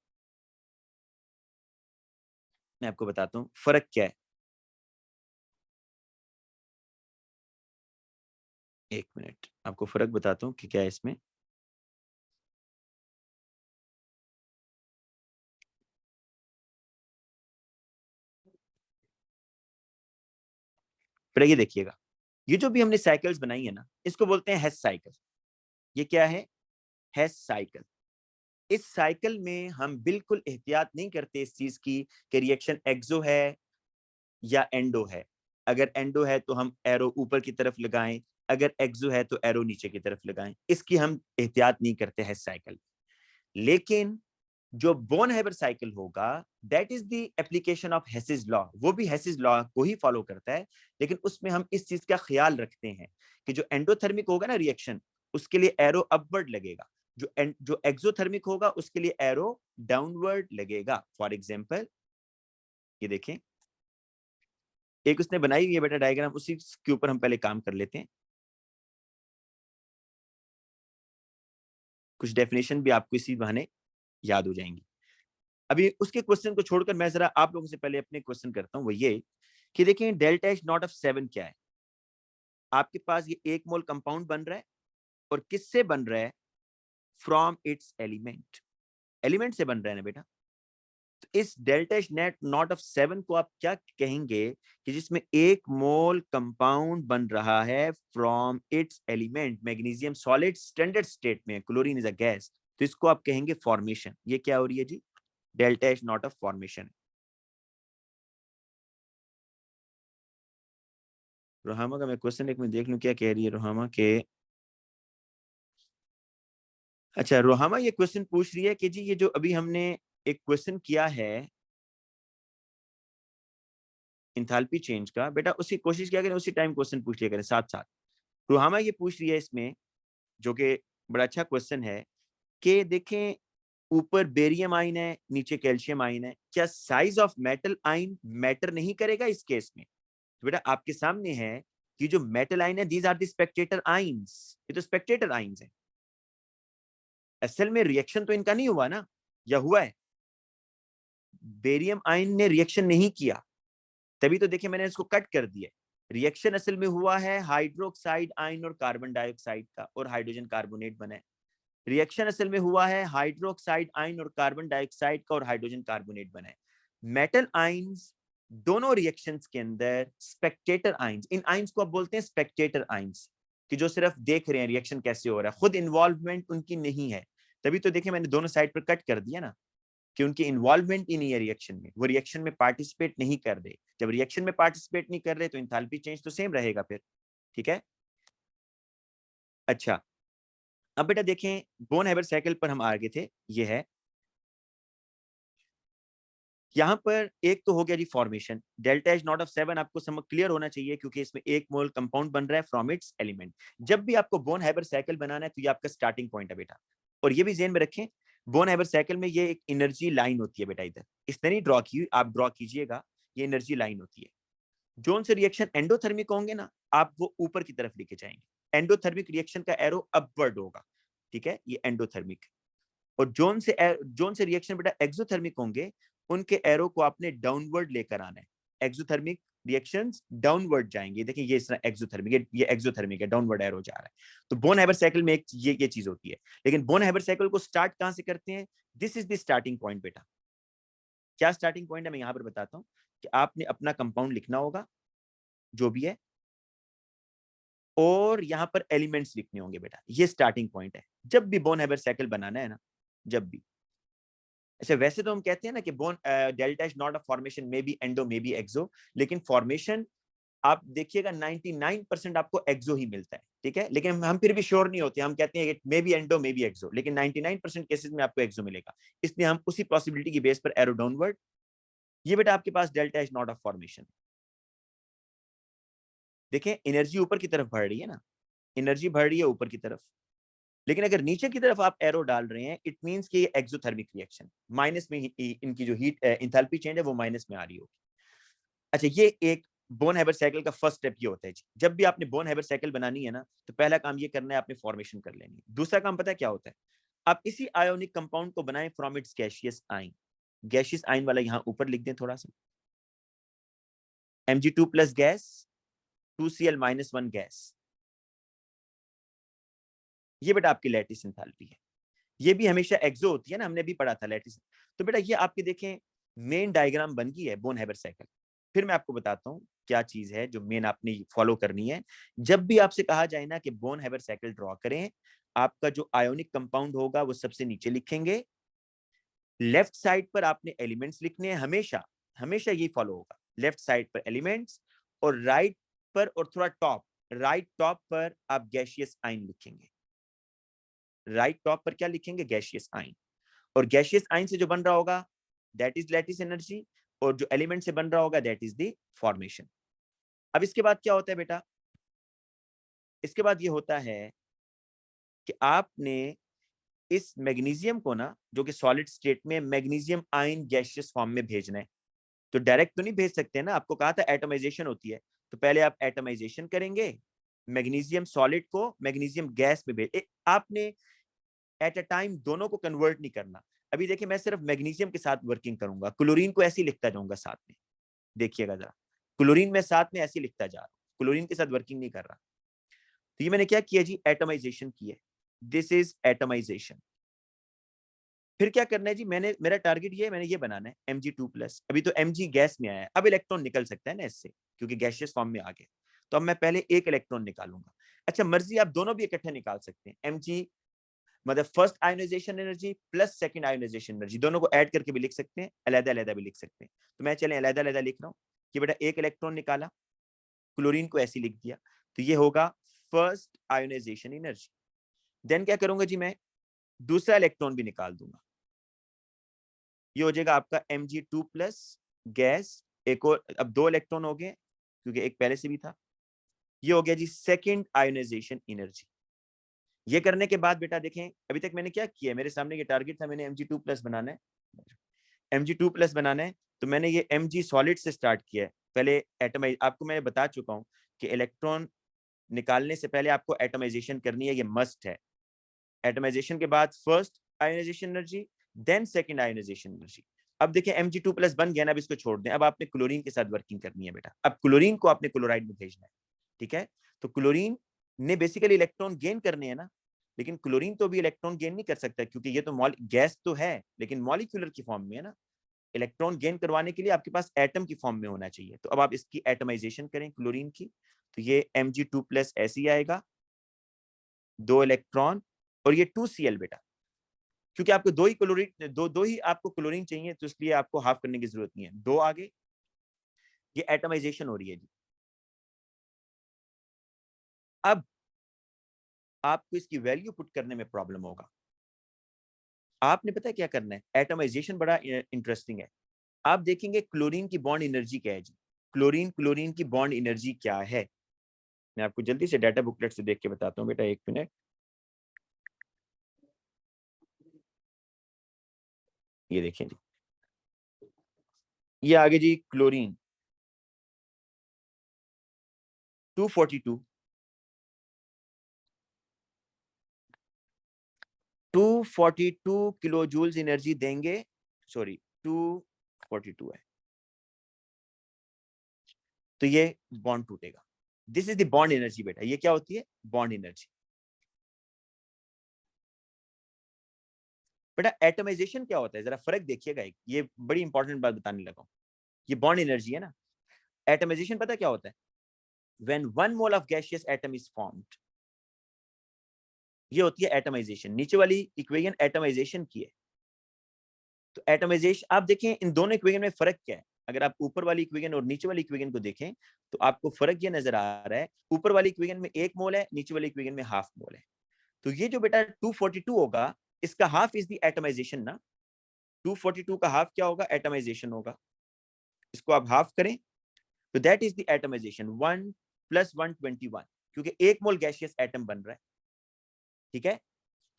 A: मैं आपको बताता हूँ फर्क क्या है। एक मिनट आपको फर्क बताता हूँ कि क्या है इसमें। फिर ये देखिएगा, ये जो भी हमने साइकिल्स बनाई है ना, इसको बोलते हैं हेस साइकिल। ये क्या है, हेस साइकिल। इस साइकिल में हम बिल्कुल एहतियात नहीं करते इस चीज की कि रिएक्शन एक्सो है या एंडो है। अगर एंडो है तो हम एरो ऊपर की तरफ लगाएं, अगर एक्सो है तो एरो नीचे की तरफ लगाएं, इसकी हम एहतियात नहीं करते हेस साइकिल। लेकिन जो बोन हैबर साइकिल होगा, that is the application of Hess's law, वो भी हेसिस लॉ को ही फॉलो करता है, लेकिन उसमें हम इस चीज का ख्याल रखते हैं कि जो एंडोथर्मिक होगा ना रिएक्शन, उसके लिए एरो अपवर्ड लगेगा, जो एक्सोथर्मिक होगा उसके लिए एरो डाउनवर्ड लगेगा। फॉर एग्जाम्पल ये देखें, एक उसने बनाई हुई है बेटा डायग्राम, उसी के ऊपर हम पहले काम कर लेते हैं। कुछ डेफिनेशन भी आपको इसी बहाने याद हो जाएंगी। अभी उसके क्वेश्चन को छोड़कर मैं जरा आप लोगों से पहले अपने क्वेश्चन करता हूं, वो ये कि देखिए डेल्टा एच नॉट ऑफ 7 क्या है। आपके पास ये 1 मोल कंपाउंड बन रहा है, और किससे बन रहा है, फ्रॉम इट्स एलिमेंट, एलिमेंट से बन रहा है ना बेटा। तो इस delta H net not of 7 को आप क्या कहेंगे, कि जिसमें 1 मोल कंपाउंड बन रहा है from its element, magnesium solid standard state में, क्लोरीन इज अ गैस, तो इसको आप कहेंगे फॉर्मेशन। ये क्या हो रही है जी, delta H not of formation. रोहामा का मैं क्वेश्चन एक में देख लूं क्या कह रही है रोहामा के। अच्छा रोहामा ये क्वेश्चन पूछ रही है कि जी ये जो अभी हमने एक क्वेश्चन किया है, इंथाल्पी चेंज का, बेटा उसकी कोशिश किया करें, उसी टाइम क्वेश्चन पूछ लिया करें साथ साथ। रुहामा ये पूछ रही है इसमें, जो कि बड़ा अच्छा क्वेश्चन है, कि देखें ऊपर बेरियम आयन है, नीचे कैल्शियम आयन है, क्या size of metal ion matter नहीं करेगा इस केस में? तो बेटा आपके सामने है कि जो मेटल आयन है, these are the spectator ions, ये तो स्पेक्टेटर आयंस है। असल में रिएक्शन तो इनका नहीं हुआ ना, या हुआ है? बेरियम आयन ने रिएक्शन नहीं किया, तभी तो देखिए मैंने इसको कट कर दिया। रिएक्शन असल में हुआ है हाइड्रोक्साइड आयन और कार्बन डाइऑक्साइड का, और हाइड्रोजन कार्बोनेट बना है। रिएक्शन असल में हुआ है हाइड्रोक्साइड आयन और कार्बन डाइऑक्साइड का, और हाइड्रोजन कार्बोनेट बना है। मेटल आयंस दोनों रिएक्शंस के अंदर स्पेक्टेटर आयंस, इन आयंस को आप बोलते हैं स्पेक्टेटर आयंस, कि जो सिर्फ देख रहे हैं रिएक्शन कैसे हो रहा है, खुद इन्वॉल्वमेंट उनकी नहीं है। तभी तो देखिए मैंने दोनों साइड पर कट कर दिया ना, कि उनकी इन्वॉल्वमेंट ही नहीं है रिएक्शन में, वो रिएक्शन में पार्टिसिपेट नहीं कर रहे। जब रिएक्शन में पार्टिसिपेट नहीं कर रहे तो एंथैल्पी चेंज तो सेम रहेगा फिर, ठीक है। अच्छा, अब बेटा देखें बोन हेबर साइकिल पर हम आगे थे, ये है यहां पर एक तो हो गया जी formation, delta H not of 7 आपको समझ क्लियर होना चाहिए, क्योंकि इसमें 1 मोल कंपाउंड बन रहा है फ्रॉम इट्स एलिमेंट। जब भी आपको बोन हेबर साइकिल बनाना है तो ये आपका स्टार्टिंग पॉइंट है बेटा, और ये भी ध्यान में रखें, बोन हेबर साइकिल में ये एक एनर्जी लाइन होती है बेटा, इधर इसने नहीं ड्रॉ की, आप ड्रॉ कीजिएगा, ये एनर्जी लाइन होती है। जोन से रिएक्शन एंडोथर्मिक होंगे ना, आप वो ऊपर की तरफ लेके जाएंगे, एंडोथर्मिक रिएक्शन का एरो अपवर्ड होगा, ठीक है, ये एंडोथर्मिक। और जोन से रिएक्शन बेटा एक्सोथर्मिक होंगे, उनके एरो को आपने डाउनवर्ड लेकर आना है। एक्सोथर्मिक रिएक्शंस डाउनवर्ड जाएंगे, देखिए ये इस तरह एक्सोथर्मिक, ये एक्सोथर्मिक है, डाउनवर्ड एरो जा रहा है। तो बोन हेबर साइकिल में एक ये चीज होती है। लेकिन बोन हेबर साइकिल को स्टार्ट कहां से करते हैं? This is the starting point बेटा। क्या स्टार्टिंग पॉइंट है मैं यहां पर बताता हूं, कि आपने अपना कंपाउंड लिखना होगा जो भी है, और यहां पर एलिमेंट्स लिखने होंगे बेटा, ये स्टार्टिंग पॉइंट है जब भी बोन हेबर साइकिल बनाना है ना, जब भी। अच्छा, वैसे तो हम कहते हैं ना कि Born delta is not a formation, may be endo may be exo, लेकिन फॉर्मेशन आप देखिएगा 99% आपको एक्सो ही मिलता है, ठीक है। लेकिन हम फिर भी श्योर नहीं होते, हम कहते हैं may be endo may be exo, लेकिन 99% केसेस में आपको एक्सो मिलेगा, इसलिए हम उसी पॉसिबिलिटी की बेस पर एरो डाउनवर्ड। ये बेटा आपके पास delta is not a formation. देखें एनर्जी ऊपर की तरफ बढ़ रही है ना, एनर्जी बढ़ रही है ऊपर की तरफ, लेकिन अगर नीचे की तरफ आप एरो डाल रहे हैं, इट मींस कि ये एक्सोथर्मिक रिएक्शन, माइनस में इनकी जो हीट एंथैल्पी चेंज है वो माइनस में आ रही होगी। अच्छा, ये एक बोन हेबर साइकिल का फर्स्ट स्टेप ये होता है जी। जब भी आपने बोन हेबर साइकिल बनानी है ना, तो पहला काम ये करना है, आपने फॉर्मेशन कर लेनी है। दूसरा काम पता है क्या होता है? आप इसी आयोनिक कंपाउंड को बनाएं from its gaseous ion. Gaseous ion वाला यहां ऊपर लिख दें थोड़ा सा, Mg2+ गैस, 2Cl-1 गैस, ये बेटा आपकी लैटिस एंथैल्पी है। ये भी हमेशा एक्सो होती है ना, हमने भी पढ़ा था लैटिस। तो बेटा ये आपके देखें मेन डायग्राम बन गई है बोन हेबर साइकिल। फिर मैं आपको बताता हूँ क्या चीज है जो मेन आपने फॉलो करनी है। जब भी आपसे कहा जाए ना कि बोन हेबर साइकिल ड्रॉ करें, आपका जो आयोनिक कंपाउंड होगा वो सबसे नीचे लिखेंगे, लेफ्ट साइड पर आपने एलिमेंट्स लिखने हैं, हमेशा हमेशा यही फॉलो होगा, लेफ्ट साइड पर एलिमेंट्स, और राइट पर और थोड़ा टॉप, राइट टॉप पर आप गैशियस आयन लिखेंगे। राइट टॉप पर क्या लिखेंगे? Gaseous ion. और गैशियस आयन से जो बन रहा होगा दैट इज लैटिस एनर्जी, और जो एलिमेंट से बन रहा होगा दैट इज द फॉर्मेशन। अब इसके बाद क्या होता है बेटा? इसके बाद ये होता है कि आपने इस मैग्नीशियम को ना, जो कि सॉलिड स्टेट में मैग्नीशियम आयन गैशियस फॉर्म में भेजना है। तो डायरेक्ट तो नहीं भेज सकते ना, आपको कहा था एटमाइजेशन होती है, तो पहले आप एटमाइजेशन करेंगे, मैग्नीशियम सॉलिड को मैग्नीशियम गैस में भेज, आपने एट अ टाइम दोनों को कन्वर्ट नहीं करना। अभी देखिए मैं सिर्फ मैग्नीशियम के साथ वर्किंग करूंगा, क्लोरीन को ऐसे ही लिखता जाऊंगा साथ में, देखिएगा जरा, क्लोरीन में साथ में ऐसे लिखता जा रहा हूं, क्लोरीन के साथ वर्किंग नहीं कर रहा। तो ये मैंने क्या किया जी? एटमाइजेशन किया, दिस इज एटमाइजेशन। फिर क्या करना है जी? मैंने, मेरा टारगेट ये है, मैंने ये बनाना है Mg2+। अभी तो Mg गैस में आया है, अब इलेक्ट्रॉन निकल सकता है ना इससे, क्योंकि गैसियस फॉर्म में आ गया। तो अब मैं पहले एक इलेक्ट्रॉन निकालूंगा। अच्छा, मर्जी आप दोनों भी इकट्ठे निकाल सकते हैं, Mg मतलब first ionisation energy plus second ionisation energy, दोनों को ऐड करके भी लिख सकते हैं, अलग अलग भी लिख सकते हैं। तो मैं चले अलग अलग लिख रहा हूँ कि बेटा एक इलेक्ट्रॉन निकाला, क्लोरीन को ऐसे लिख दिया, तो ये होगा फर्स्ट आयोनाइजेशन एनर्जी। देन क्या करूंगा जी? मैं दूसरा इलेक्ट्रॉन भी निकाल दूंगा, ये हो जाएगा आपका Mg2+ गैस एक और, अब 2 इलेक्ट्रॉन हो गए क्योंकि एक पहले से भी था। ये हो गया जी सेकंड आयोनाइजेशन एनर्जी। ये करने के बाद बेटा देखें अभी तक मैंने क्या किया है, मेरे सामने ये टारगेट था, मैंने Mg2+ बनाना है, Mg2+ बनाना है, तो मैंने ये Mg सॉलिड से स्टार्ट किया है। पहले एटमाइज, आपको मैंने बता चुका हूं कि इलेक्ट्रॉन निकालने से पहले आपको एटमाइजेशन करनी है, ये मस्ट है। एटमाइजेशन के बाद first ionisation energy, then second ionisation energy. अब देखिए Mg2+ बन गया ना, अब इसको छोड़ दें, अब आपने क्लोरीन के साथ वर्किंग करनी है बेटा। अब क्लोरीन को आपने क्लोराइड में भेजना है, ठीक है। तो क्लोरीन ने बेसिकली इलेक्ट्रॉन गेन करने हैं ना, लेकिन क्लोरीन तो भी इलेक्ट्रॉन गेन नहीं कर सकता क्योंकि ये तो गैस तो है लेकिन मॉलिक्यूलर की फॉर्म में है ना। इलेक्ट्रॉन गेन करवाने के लिए आपके पास एटम की फॉर्म में होना चाहिए। तो अब आप इसकी एटमाइजेशन करें क्लोरीन की, तो ये Mg2+ ऐसे ही आएगा, 2 इलेक्ट्रॉन और ये 2Cl बेटा, क्योंकि आपको दो ही क्लोरीन, दो ही आपको क्लोरीन चाहिए, तो इसलिए आपको हाफ करने की जरूरत नहीं है, 2 आगे। ये एटमाइजेशन हो रही है जी। अब आपको इसकी वैल्यू पुट करने में प्रॉब्लम होगा। आपने पता है क्या करना है, एटमाइजेशन बड़ा इंटरेस्टिंग है। आप देखेंगे क्लोरीन की बॉन्ड एनर्जी क्या है जी, क्लोरीन क्लोरीन की बॉन्ड एनर्जी क्या है। मैं आपको जल्दी से डाटा बुकलेट से देख के बताता हूँ बेटा, 1 मिनट। ये देखिए जी, ये आगे जी क्लोरीन 242 किलो जूल्स एनर्जी देंगे, सॉरी 242 है, तो ये बॉन्ड टूटेगा। This is the bond energy बेटा, ये क्या होती है, बॉन्ड एनर्जी। बेटा एटमाइजेशन क्या होता है, जरा फर्क देखिएगा, एक ये बड़ी इंपॉर्टेंट बात बताने लगा हूं। ये बॉन्ड एनर्जी है ना, एटमाइजेशन पता क्या होता है, when 1 mole of gaseous atom is formed, ये होती है एटमाइजेशन। नीचे वाली इक्वेशन एटमाइजेशन की है। तो एटमाइजेशन आप देखें इन दोनों इक्वेशन में फर्क क्या है, अगर आप ऊपर वाली इक्वेशन और नीचे वाली इक्वेशन को देखें तो आपको फर्क ये नजर आ रहा है, ऊपर वाली इक्वेशन में 1 मोल है, नीचे वाली इक्वेशन में हाफ मोल है। तो ये जो बेटा 242 होगा, इसका हाफ इज द एटमाइजेशन ना, 242 का हाफ क्या होगा, एटमाइजेशन होगा। इसको आप हाफ करें तो दैट इज द एटमाइजेशन 1 + 121, क्योंकि 1 मोल गैसियस एटम बन रहा है, ठीक है।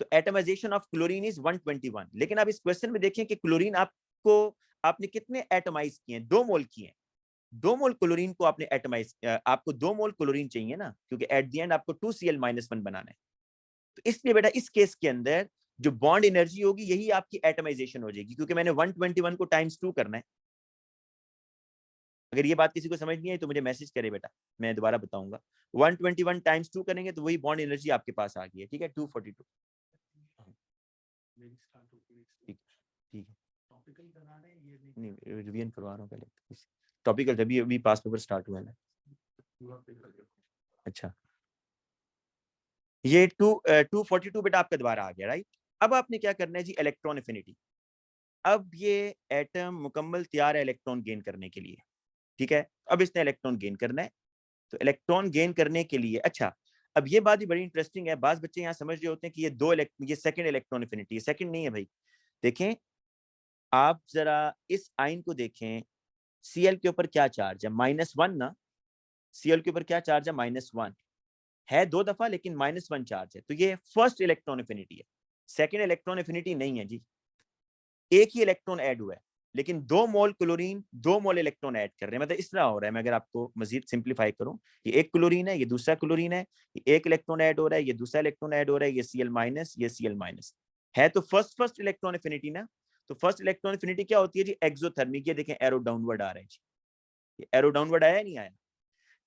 A: तो एटमाइजेशन ऑफ क्लोरीन इज 121। लेकिन आप इस क्वेश्चन में देखें कि क्लोरीन आपको, आपने कितने एटमाइज किए हैं, 2 मोल किए हैं। 2 मोल क्लोरीन को आपने एटमाइज, आपको 2 मोल क्लोरीन चाहिए ना, क्योंकि एट द एंड आपको 2Cl-1 बनाना है। तो इसलिए बेटा इस केस के अंदर जो बॉन्ड एनर्जी होगी यही आपकी एटमाइजेशन हो जाएगी, क्योंकि मैंने 121 को ×2 करना है। अगर ये बात किसी को समझ नहीं आई तो मुझे मैसेज करे बेटा, मैं दोबारा बताऊंगा। 121 ×2 करेंगे तो वही बॉन्ड एनर्जी आपके पास आ गई है, ठीक है, 242। ठीक ठीक है, नहीं रिवीजन करवा रहा हूँ पहले, टॉपिकल तभी अभी पास पेपर स्टार्ट हुआ है ना। अच्छा, ये 242 बेटा आपका दोबारा आ गया, राइट। अब आपने क्या करना है जी, इलेक्ट्रॉन एफिनिटी। अब ये एटम मुकम्मल तैयार है इलेक्ट्रॉन गेन करने के लिए, ठीक है। अब इसने इलेक्ट्रॉन गेन करना है, तो इलेक्ट्रॉन गेन करने के लिए, अच्छा अब ये बात भी बड़ी इंटरेस्टिंग है, बाज बच्चे यहाँ समझ रहे होते हैं कि ये सेकंड इलेक्ट्रॉन एफिनिटी है, सेकंड नहीं है भाई। देखें आप जरा इस आयन को देखें, Cl के ऊपर क्या चार्ज है, -1 ना, Cl के ऊपर क्या चार्ज है, -1 है 2 दफा, लेकिन -1 चार्ज है, तो ये फर्स्ट इलेक्ट्रॉन एफिनिटी है। सेकंड इलेक्ट्रॉन एफिनिटी नहीं है जी, एक ही इलेक्ट्रॉन ऐड हुआ है, लेकिन 2 मोल क्लोरीन 2 मोल इलेक्ट्रॉन ऐड कर रहे हैं, मतलब इस तरह हो रहा है। मैं अगर आपको मजीद सिंप्लीफाई करूं, ये एक क्लोरीन है, ये दूसरा क्लोरीन है, ये एक इलेक्ट्रॉन ऐड हो रहा है, ये दूसरा इलेक्ट्रॉन ऐड हो रहा है, ये Cl-, ये Cl-, है तो फर्स्ट इलेक्ट्रॉन एफिनिटी ना। तो फर्स्ट इलेक्ट्रॉन एफिनिटी क्या होती है जी, एक्सोथर्मिक। ये देखें एरो डाउनवर्ड आ रहा है जी, ये एरो डाउनवर्ड आया नहीं आया।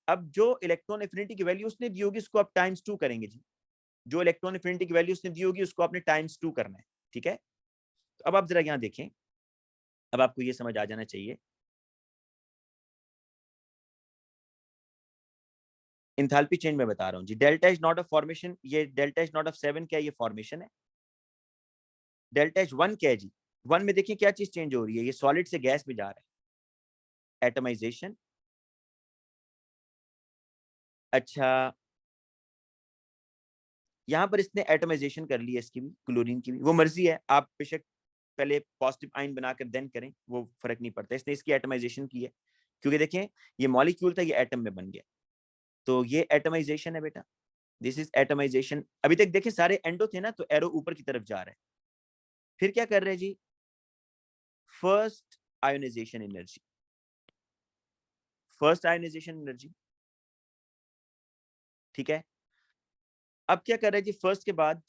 A: अब जो इलेक्ट्रॉन एफिनिटी की वैल्यू उसने दी होगी उसको आप ×2 करेंगे जी, जो इलेक्ट्रॉन एफिनिटी की वैल्यू उसने दी होगी उसको आपने ×2 करना है, ठीक है। तो अब आप जरा यहाँ देखें, अब आपको ये समझ आ जाना चाहिए, इंथैल्पी चेंज में बता रहा हूँ जी। Delta is not of formation, ये डेल्टा इज नॉट ऑफ 7 क्या है, ये फॉर्मेशन है। डेल्टा इज 1 क्या है जी, 1 में देखिए क्या चीज चेंज हो रही है, ये सॉलिड से गैस में जा रहा है, एटमाइजेशन। अच्छा यहाँ पर इसने एटमाइजेशन कर ली है, इसकी भी, क्लोरीन की भी, वो मर्जी है, आप बेशक पहले पॉजिटिव आयन बनाकर देन करें, वो फर्क नहीं पड़ता, इसने इसकी एटमाइजेशन की है। क्योंकि देखें ये मॉलिक्यूल था, ये एटम में बन गया, तो ये एटमाइजेशन है बेटा, दिस इज एटमाइजेशन। अभी तक देखें सारे एंडो थे ना, तो एरो ऊपर की तरफ जा रहा है। फिर क्या कर रहे हैं जी, first ionisation energy, first ionisation energy, ठीक है। अब क्या कर रहे हैं जी, फर्स्ट के बाद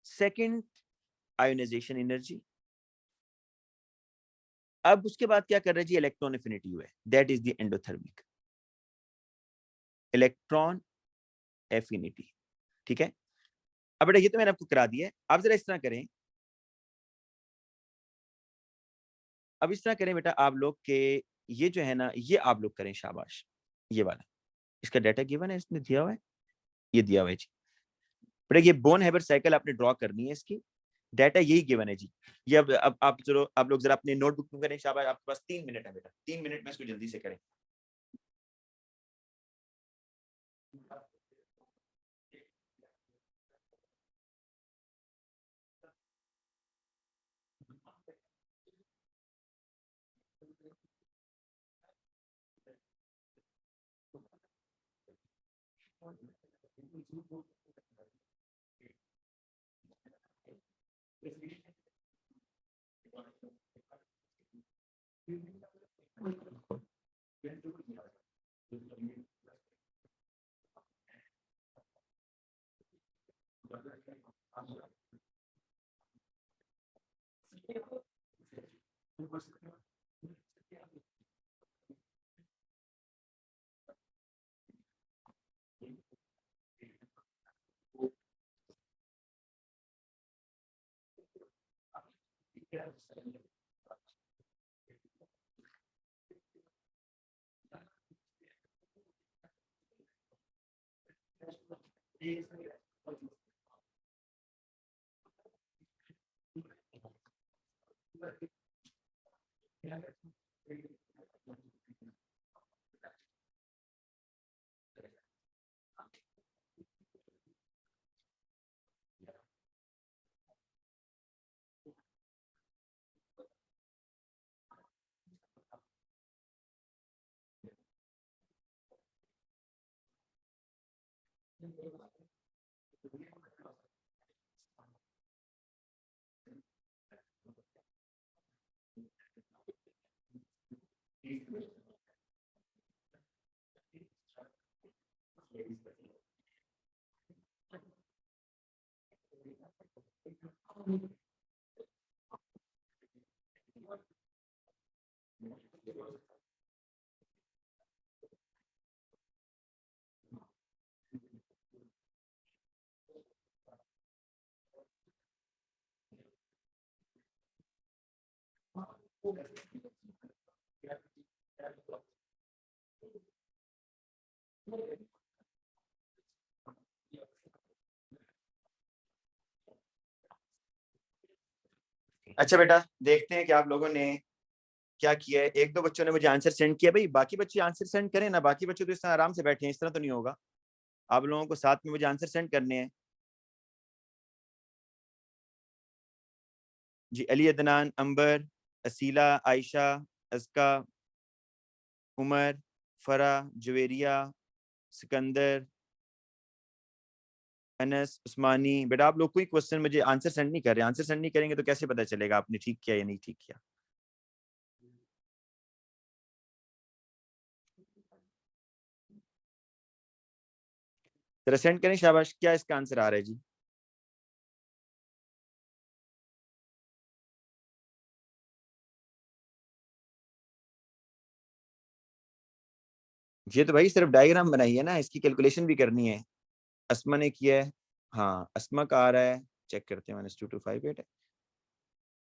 A: सेकंड आयोनाइजेशन एनर्जी, अब उसके बाद क्या कर रहे हैं जी, इलेक्ट्रॉन एफिनिटी हुआ है, that is the endothermic, electron affinity, ठीक है। अब बेटा ये तो मैंने आपको करा दिया है, आप जरा इस तरह करें, अब इस तरह करें बेटा आप लोग के, ये जो है ना ये आप लोग करें, शाबाश, ये वाला, इसका डाटा गिवन है, इसने दिया हुआ है, ये दिया हुआ है जी बेटा, ये बोन हैबिट साइकिल आपने ड्रॉ करनी है, इसकी डाटा यही गिवन है जी। ये अब आप चलो आप लोग जरा अपने नोटबुक में करें, शाबाश, आपके पास 3 मिनट है बेटा, 3 मिनट में इसको जल्दी से करें। अच्छा बेटा देखते हैं कि आप लोगों ने क्या किया है। एक दो बच्चों ने मुझे आंसर सेंड किया, भाई बाकी बच्चे आंसर सेंड करें ना, बाकी बच्चे तो इस तरह आराम से बैठे हैं, इस तरह तो नहीं होगा, आप लोगों को साथ में मुझे आंसर सेंड करने हैं जी। अली, अदनान, अंबर, असीला, आयशा, अस्का, उमर, फरा, जवेरिया, सिकंदर, अनस, उस्मानी, बेटा आप लोग कोई क्वेश्चन मुझे आंसर सेंड नहीं कर रहे, आंसर सेंड नहीं करेंगे तो कैसे पता चलेगा आपने ठीक किया या नहीं ठीक किया। जरा सेंड करें, शाबाश, क्या इसका आंसर आ रहा है जी। ये तो भाई सिर्फ डायग्राम बनाई है ना, इसकी कैलकुलेशन भी करनी है। अस्मा ने किया है, हाँ अस्मा का आ रहा है, चेक करते हैं, -2258 है,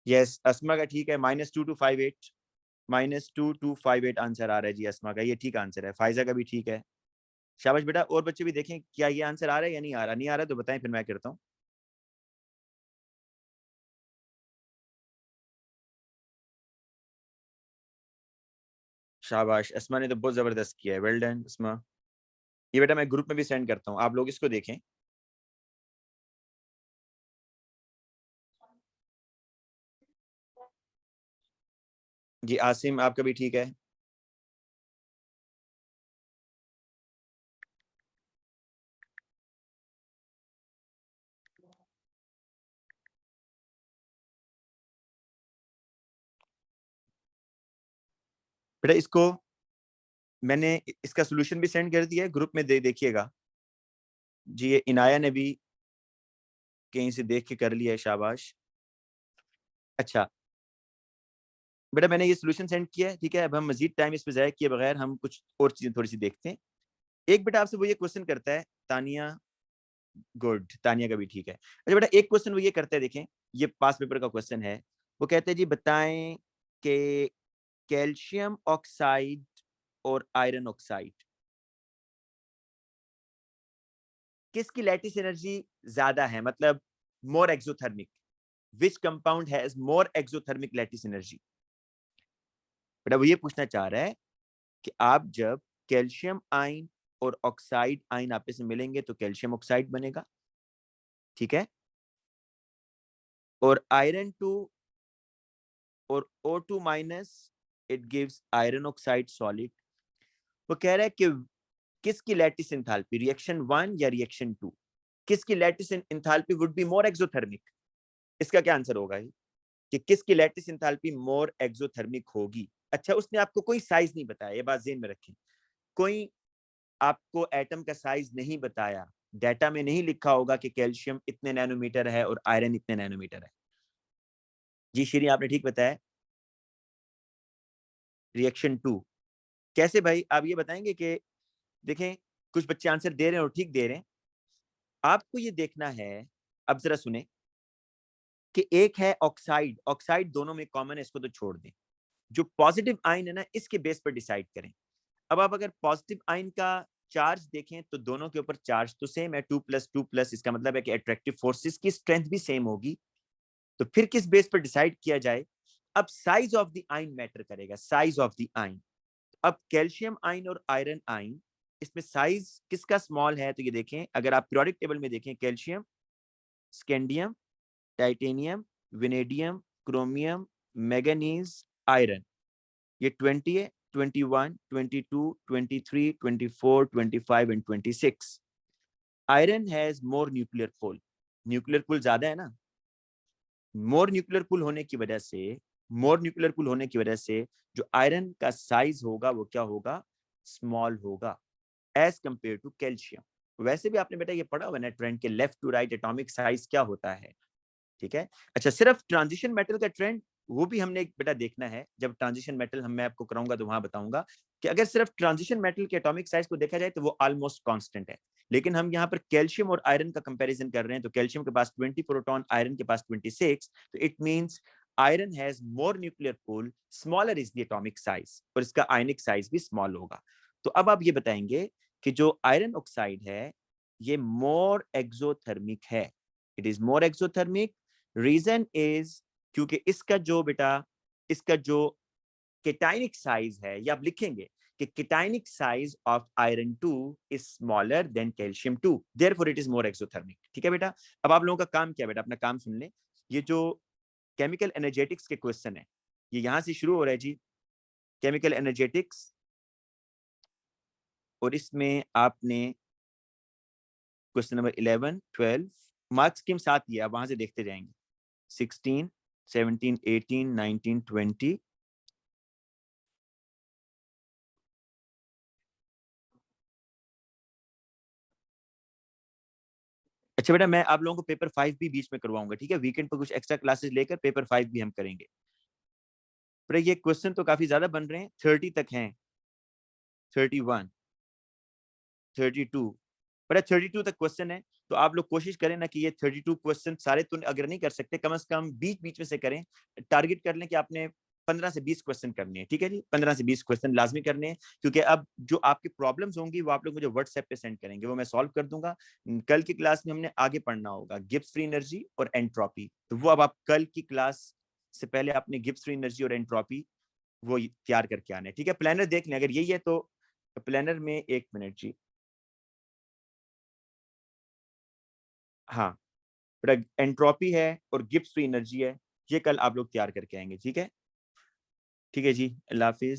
A: यस अस्मा का ठीक है, -2258, -2258 आंसर आ रहा है जी अस्मा का, ये ठीक आंसर है। फायजा का भी ठीक है, शाबाश बेटा। और बच्चे भी देखें क्या ये आंसर आ रहा है या नहीं आ रहा, नहीं आ रहा तो बताएं फिर मैं करता हूँ। शाबाश, अस्मा ने तो बहुत जबरदस्त किया है, वेल डन अस्मा। ये बेटा मैं ग्रुप में भी सेंड करता हूँ, आप लोग इसको देखें। जी आसिम, आपका भी ठीक है? बेटा इसको मैंने इसका सोल्यूशन भी सेंड कर दिया है ग्रुप में, देखिएगा जी। ये इनाया ने भी कहीं से देख के कर लिया है, शाबाश। अच्छा बेटा, मैंने ये सोल्यूशन सेंड किया है, ठीक है। अब हम मजीद टाइम इस पे जाया किए बगैर हम कुछ और चीजें थोड़ी सी देखते हैं। एक बेटा आपसे वो ये क्वेश्चन करता है, तानिया, गुड, तानिया का भी ठीक है। अच्छा बेटा, एक क्वेश्चन वो ये करते हैं, देखें, ये पास पेपर का क्वेश्चन है। वो कहते हैं जी बताएं कि कैल्शियम ऑक्साइड और आयरन ऑक्साइड किसकी लैटिस एनर्जी ज्यादा है, मतलब more exothermic, which compound has more exothermic lattice energy. बेटा वो ये पूछना चाह रहा है कि आप जब कैल्शियम आयन और ऑक्साइड आयन आपस में मिलेंगे तो कैल्शियम ऑक्साइड बनेगा, ठीक है। और आयरन टू और O2 minus, it gives iron oxide solid. वो कह रहा है कि किसकी लैटिस एंथैल्पी, रिएक्शन 1 या रिएक्शन 2, किसकी lattice enthalpy would be more exothermic. इसका क्या आंसर होगा कि किसकी लैटिस एंथैल्पी मोर एक्सोथर्मिक होगी। अच्छा, उसने आपको कोई साइज नहीं बताया, ये बात ज़हन में रखें। कोई आपको एटम का साइज नहीं बताया, डाटा में नहीं लिखा होगा कि कैल्शियम इतने नैनोमीटर है और आयरन इतने नैनोमीटर है। जी श्री, आपने ठीक बताया, रिएक्शन 2। कैसे भाई, आप ये बताएंगे कि देखें, कुछ बच्चे आंसर दे रहे हैं और ठीक दे रहे हैं। आपको ये देखना है, अब जरा सुने, कि एक है ऑक्साइड, ऑक्साइड दोनों में कॉमन है, इसको तो छोड़ दें। जो पॉजिटिव आयन है ना, इसके बेस पर डिसाइड करें। अब आप अगर पॉजिटिव आयन का चार्ज देखें तो दोनों के ऊपर चार्ज तो सेम है, 2+2+, इसका मतलब है कि अट्रैक्टिव फोर्सेस की स्ट्रेंथ भी सेम होगी। तो फिर किस बेस पर डिसाइड किया जाए। अब size of the ion matter करेगा, साइज ऑफ द आयन। अब कैल्शियम आयन और आयरन आयन, इसमें साइज किसका स्मॉल है, तो ये देखें, अगर आप पीरियोडिक टेबल में देखें, calcium, scandium, titanium, vanadium, chromium, manganese, iron, ये 20 है, 21, 22, 23, 24, 25 and 26। Iron has more nuclear pull, nuclear pull ज्यादा है ना। मोर न्यूक्लियर पुल होने की वजह से, मोर न्यूक्लियर पुल होने की वजह से जो आयरन का साइज होगा वो क्या होगा, स्मॉल होगा, एज कंपेयर टू कैल्शियम। वैसे भी आपने बेटा ये पढ़ा हुआ ना ट्रेंड के left to right atomic size क्या होता है, ठीक है। अच्छा, सिर्फ ट्रांजिशन मेटल का ट्रेंड वो भी हमने एक बेटा देखना है, जब ट्रांजिशन मेटल हम मैं आपको कराऊंगा तो वहां बताऊंगा कि अगर सिर्फ ट्रांजिशन मेटल के एटॉमिक साइज को देखा जाए तो वो ऑलमोस्ट कांस्टेंट है। लेकिन हम यहाँ पर कैल्शियम और आयरन का कंपैरिजन कर रहे हैं, तो कैल्शियम के पास 20 प्रोटॉन, आयरन के पास 26, तो it means iron has more nuclear pool, smaller is the atomic size, और इसका आयनिक साइज भी स्मॉल होगा। तो अब आप ये बताएंगे कि जो आयरन ऑक्साइड है ये मोर एक्सोथर्मिक है, it is more exothermic. Reason is क्योंकि इसका जो बेटा, इसका जो केटाइनिक साइज है, या आप लिखेंगे कि केटाइनिक size of iron 2 is smaller than calcium 2, therefore it is more exothermic, ठीक है बेटा। अब आप लोगों का काम क्या है बेटा, अपना काम सुन लें। ये जो केमिकल एनर्जेटिक्स के क्वेश्चन है, ये यहां से शुरू हो रहा है जी, केमिकल एनर्जेटिक्स। और इसमें आपने क्वेश्चन नंबर 11, 12 मार्क्स स्कीम साथ दिया, आप वहां से देखते जाएंगे। 16, 17, 18, 19, 20। अच्छा बेटा, मैं आप लोगों को पेपर 5 भी बीच में करवाऊंगा, ठीक है। वीकेंड पर कुछ एक्स्ट्रा क्लासेस लेकर पेपर 5 भी हम करेंगे। पर ये क्वेश्चन तो काफी ज्यादा बन रहे हैं, 30 तक हैं, 31, 32। बड़ा 32 तक क्वेश्चन है, तो आप लोग कोशिश करें ना कि ये 32 क्वेश्चन सारे तो अगर नहीं कर सकते, कम से कम बीच बीच में से करें। टारगेट कर लें कि आपने 15 से 20 क्वेश्चन करने हैं, ठीक है जी। 15 से 20 क्वेश्चन लाजमी करने हैं, क्योंकि अब जो आपकी प्रॉब्लम्स होंगी वो आप लोग मुझे व्हाट्सएप पे सेंड करेंगे, वो मैं सॉल्व कर दूंगा। कल की क्लास में हमने आगे पढ़ना होगा गिब्स फ्री एनर्जी और एंट्रोपी, तो वो अब आप कल की क्लास से पहले आपने गिब्स फ्री एनर्जी और एंट्रोपी वो तैयार करके आने, ठीक है। प्लानर देख लें, अगर यही है तो प्लानर में, एक मिनट जी, हाँ बेटा, एंट्रोपी है और गिब्स फ्री एनर्जी है, ये कल आप लोग तैयार करके आएंगे, ठीक है। ठीक है जी, अल्लाह हाफिज।